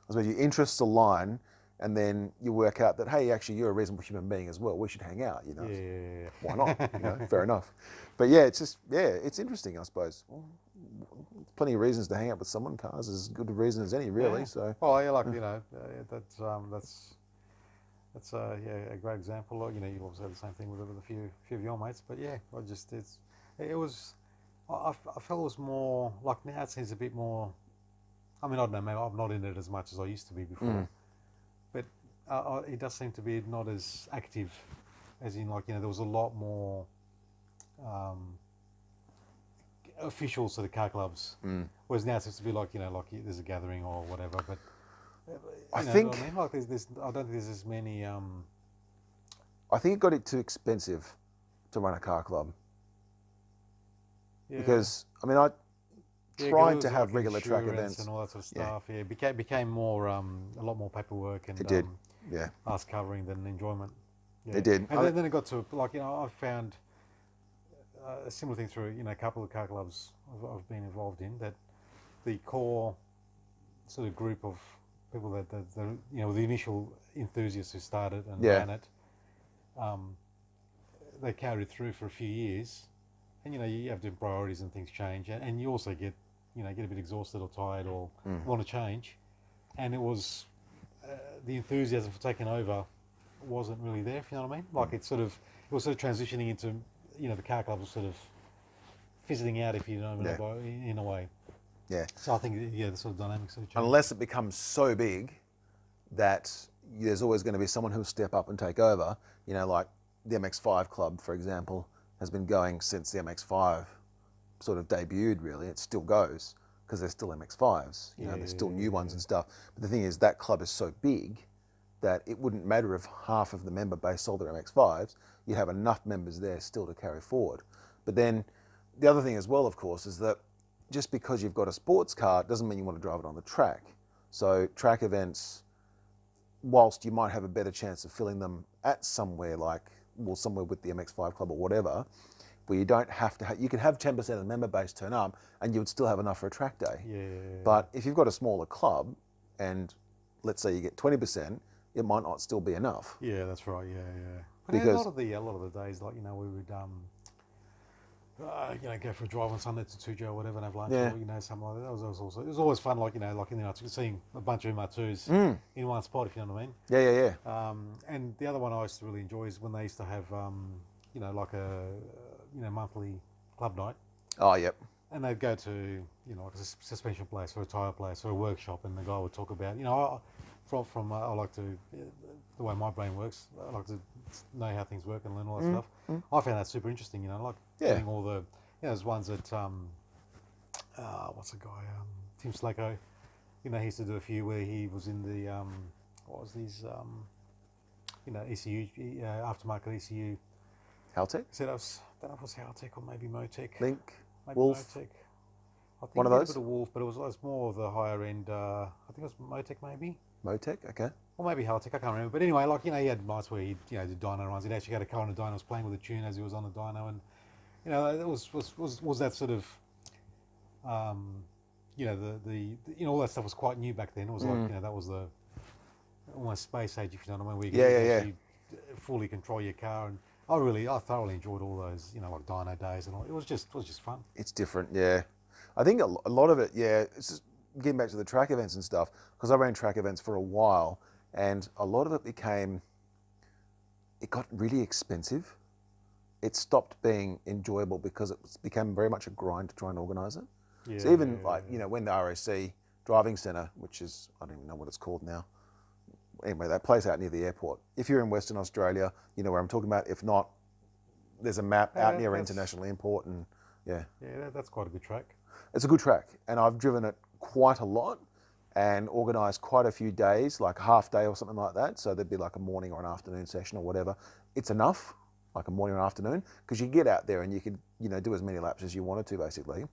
suppose your interests align, and then you work out that, hey, actually you're a reasonable human being as well. We should hang out, Yeah. Why not? Fair enough. But yeah, it's just, it's interesting, I suppose. Well, plenty of reasons to hang out with someone. Cars is as good a reason as any, really. Yeah. So. Well, yeah, like that's a great example. Like, you also had the same thing with a few of your mates. But yeah, I felt it was more like now it seems a bit more. I mean, I don't know. Maybe I'm not in it as much as I used to be before, but it does seem to be not as active, as in there was a lot more official sort of car clubs. Whereas now it seems to be like there's a gathering or whatever. But I think what I mean? Like I don't think there's as many. I think it got it too expensive to run a car club. Yeah. Because I mean, I tried to have regular track events and all that sort of stuff. Yeah, it became more a lot more paperwork and it did. ass covering than enjoyment. Yeah. It did. And then it got to I found a similar thing through, a couple of car clubs I've been involved in, that the core sort of group of people that the initial enthusiasts who started and Yeah. ran it, they carried through for a few years, and you have different priorities and things change, and you also get a bit exhausted or tired or want to change, and it was the enthusiasm for taking over wasn't really there, if you know what I mean. Like it was sort of transitioning into the car club was sort of fizzling out, if you know, in a way. Yeah. So I think the sort of dynamics of change. Unless it becomes so big that there's always going to be someone who'll step up and take over. Like the MX5 club, for example, has been going since the MX5 sort of debuted. Really, it still goes because there's still MX5s. There's still new ones and stuff. But the thing is, that club is so big that it wouldn't matter if half of the member base sold their MX5s. You'd have enough members there still to carry forward. But then the other thing as well, of course, is that just because you've got a sports car doesn't mean you want to drive it on the track. So track events, whilst you might have a better chance of filling them at somewhere somewhere with the MX5 club or whatever, where you don't have to you can have 10% of the member base turn up and you would still have enough for a track day. Yeah. But if you've got a smaller club and let's say you get 20%, it might not still be enough. Yeah, that's right. Yeah. But Because a lot of the days, like we would go for a drive on Sunday to Tujo or whatever and have lunch, Yeah. or something like that. It was always fun, seeing a bunch of MR2s in one spot, if you know what I mean. Yeah. And the other one I used to really enjoy is when they used to have like a monthly club night, Oh, yep. and they'd go to like a suspension place or a tyre place or a workshop, and the guy would talk about I like to the way my brain works. I like to know how things work and learn all that stuff. I found that super interesting. Getting all the there's ones that what's the guy Tim Slacko. He used to do a few where he was in the what was these ECU aftermarket ECU Haltech? setups. I don't know if it was Haltech or maybe Motec. Link? Maybe Wolf? Motec. I think One of he did those? a bit of Wolf, but it was more of the higher end. I think it was Motec maybe. Motec? Okay. Or maybe Haltech, I can't remember. But anyway, he had nights where he did dyno runs. He'd actually got a car on the dyno, was playing with the tune as he was on the dyno, and it was that sort of all that stuff was quite new back then. It was like that was the almost space age, if you know what I mean, where you could actually fully control your car. And I thoroughly enjoyed all those like dyno days and all. It was just fun. It's different, yeah. I think a lot of it, it's just getting back to the track events and stuff, because I ran track events for a while, and a lot of it got really expensive. It stopped being enjoyable because it became very much a grind to try and organise it. Yeah, So even when the RAC driving centre, which is, I don't even know what it's called now. Anyway, that place out near the airport. If you're in Western Australia, you know where I'm talking about. If not, there's a map out near International Airport, and Yeah, that's quite a good track. it's a good track, and I've driven it quite a lot and organised quite a few days, like a half day or something like that. So there'd be like a morning or an afternoon session or whatever. It's enough, like a morning or afternoon, because you get out there and you could, do as many laps as you wanted to, basically.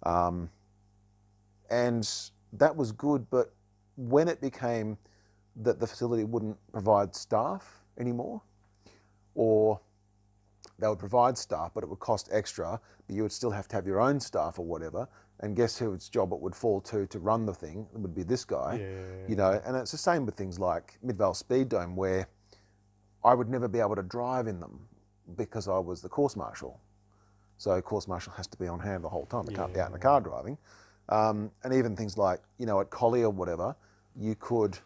And that was good, but when it became that the facility wouldn't provide staff anymore, or they would provide staff, but it would cost extra, but you would still have to have your own staff or whatever. And guess whose job it would fall to run the thing? It would be this guy, And it's the same with things like Midvale Speed Dome, where I would never be able to drive in them because I was the course marshal. So course marshal has to be on hand the whole time. They can't be out in the car driving. And even things like, at Collie or whatever, you could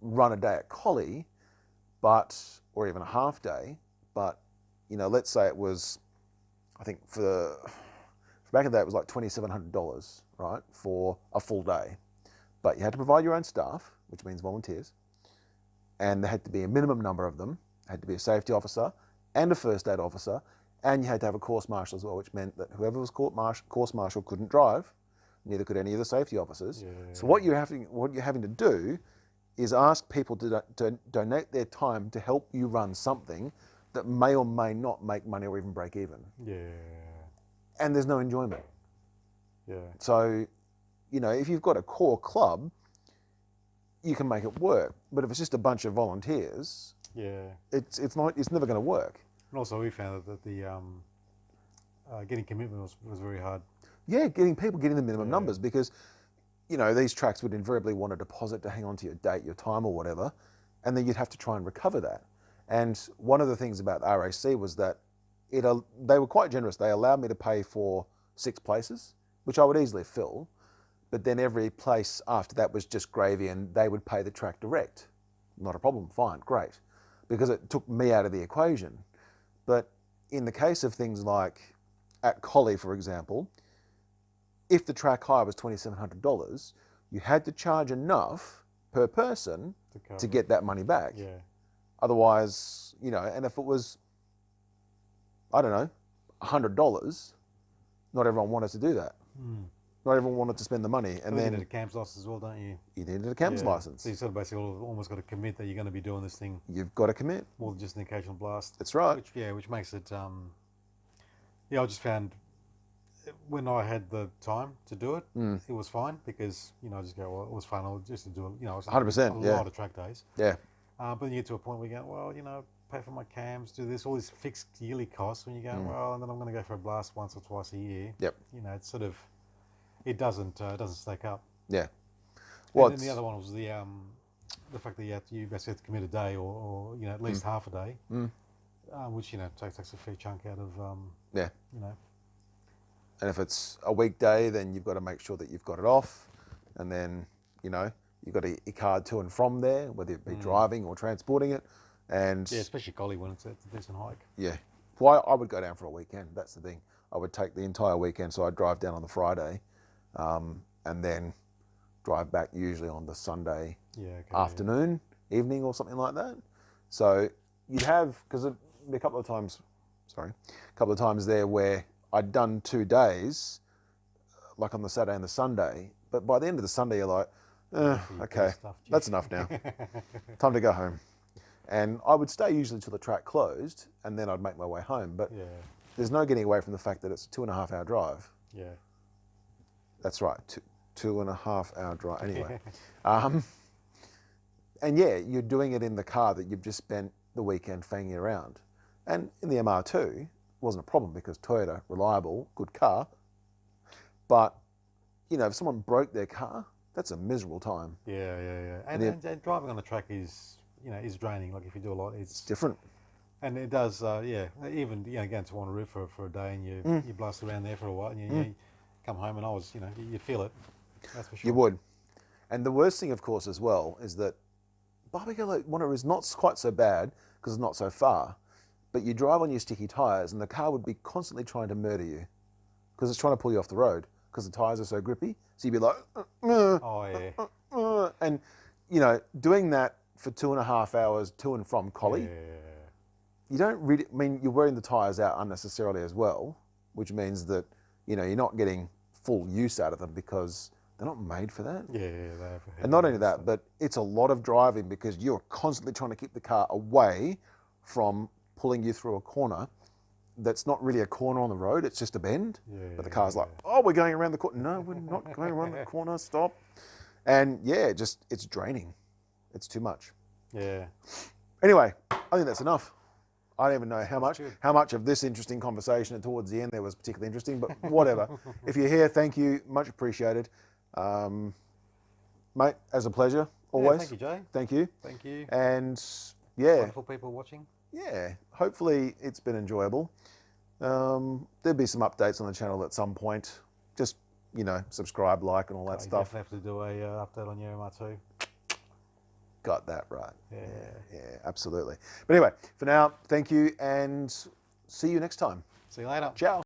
run a day at Collie, or even a half day, but let's say it was, I think for back in the day, it was like $2,700, right, for a full day. But you had to provide your own staff, which means volunteers, and there had to be a minimum number of them. There had to be a safety officer and a first aid officer, and you had to have a course marshal as well, which meant that whoever was course marshal couldn't drive, neither could any of the safety officers. So what you're having to do is ask people to donate their time to help you run something that may or may not make money or even break even. And there's no enjoyment. So, if you've got a core club, you can make it work. But if it's just a bunch of volunteers, it's never going to work. And also, we found that getting commitment was very hard. Yeah, getting the minimum numbers, because, you know, these tracks would invariably want a deposit to hang on to your date, your time or whatever, and then you'd have to try and recover that. And one of the things about the RAC was that they were quite generous. They allowed me to pay for 6 places, which I would easily fill, but then every place after that was just gravy, and they would pay the track direct. Not a problem, fine, great, because it took me out of the equation. But in the case of things like at Collie, for example, if the track hire was $2,700, you had to charge enough per person to get that money back. Yeah. Otherwise, you know, and if it was, I don't know, $100, not everyone wanted to do that. Not everyone wanted to spend the money. And then you need a CAMS license as well, don't you? You needed a CAMS license. So you sort of basically almost got to commit that you're going to be doing this thing. You've got to commit. More than just an occasional blast. That's right. Which makes it, I just found when I had the time to do it, it was fine, because, you know, I just go, well, it was fun. I'll just do it, you know, 100%, a lot of track days. Yeah. But then you get to a point where you go, well, you know, pay for my cams, do this, all these fixed yearly costs, when you go, well, and then I'm going to go for a blast once or twice a year. Yep. You know, it's sort of, it doesn't stack up. Yeah. Well, and then the other one was the fact that you basically have to commit a day or you know, at least half a day, which, you know, takes a fair chunk out of you know. And if it's a weekday, then you've got to make sure that you've got it off, and then, you know, you've got to get your car to and from there, whether it be driving or transporting it. And yeah, especially Collie when it's a decent hike. Yeah. Well, I would go down for a weekend. That's the thing. I would take the entire weekend, so I'd drive down on the Friday, and then drive back usually on the Sunday afternoon, evening or something like that. So you'd have, because there'd be a couple of times there where I'd done 2 days, like on the Saturday and the Sunday, but by the end of the Sunday you're like, okay, that's enough now. Time to go home. And I would stay usually till the track closed, and then I'd make my way home. But there's no getting away from the fact that it's a 2.5 hour drive. Yeah. That's right, 2.5 hour drive. Anyway. And yeah, you're doing it in the car that you've just spent the weekend fanging around. And in the MR2, it wasn't a problem, because Toyota, reliable, good car. But, you know, if someone broke their car, that's a miserable time. Yeah. And driving on the track is, you know, is draining. Like if you do a lot, it's different. And it does, even, you know, going to Wanneroo for a day, and you blast around there for a while, and you come home, and you feel it. That's for sure. You would. And the worst thing, of course, as well, is that barbecue like Wanneroo is not quite so bad because it's not so far, but you drive on your sticky tyres, and the car would be constantly trying to murder you because it's trying to pull you off the road because the tyres are so grippy. So you'd be like, and, you know, doing that for 2.5 hours to and from Collie, you don't really, I mean, you're wearing the tyres out unnecessarily as well, which means that, you know, you're not getting full use out of them because they're not made for that. And not only that, but it's a lot of driving because you're constantly trying to keep the car away from pulling you through a corner that's not really a corner on the road, it's just a bend. But the car's like, oh, we're going around the corner. No, we're not going around the corner, stop. And yeah, it's draining. It's too much. Yeah. Anyway, I think that's enough. I don't even know how much of this interesting conversation and towards the end there was particularly interesting, but whatever. If you're here, thank you, much appreciated. Mate, as a pleasure, always. Thank you, Jay. Thank you. Thank you. And yeah. Wonderful people watching. Yeah, hopefully it's been enjoyable. There'll be some updates on the channel at some point. Just, you know, subscribe, like, and all that stuff. You definitely have to do a update on your MR2. Got that right. Yeah, absolutely. But anyway, for now, thank you, and see you next time. See you later. Ciao.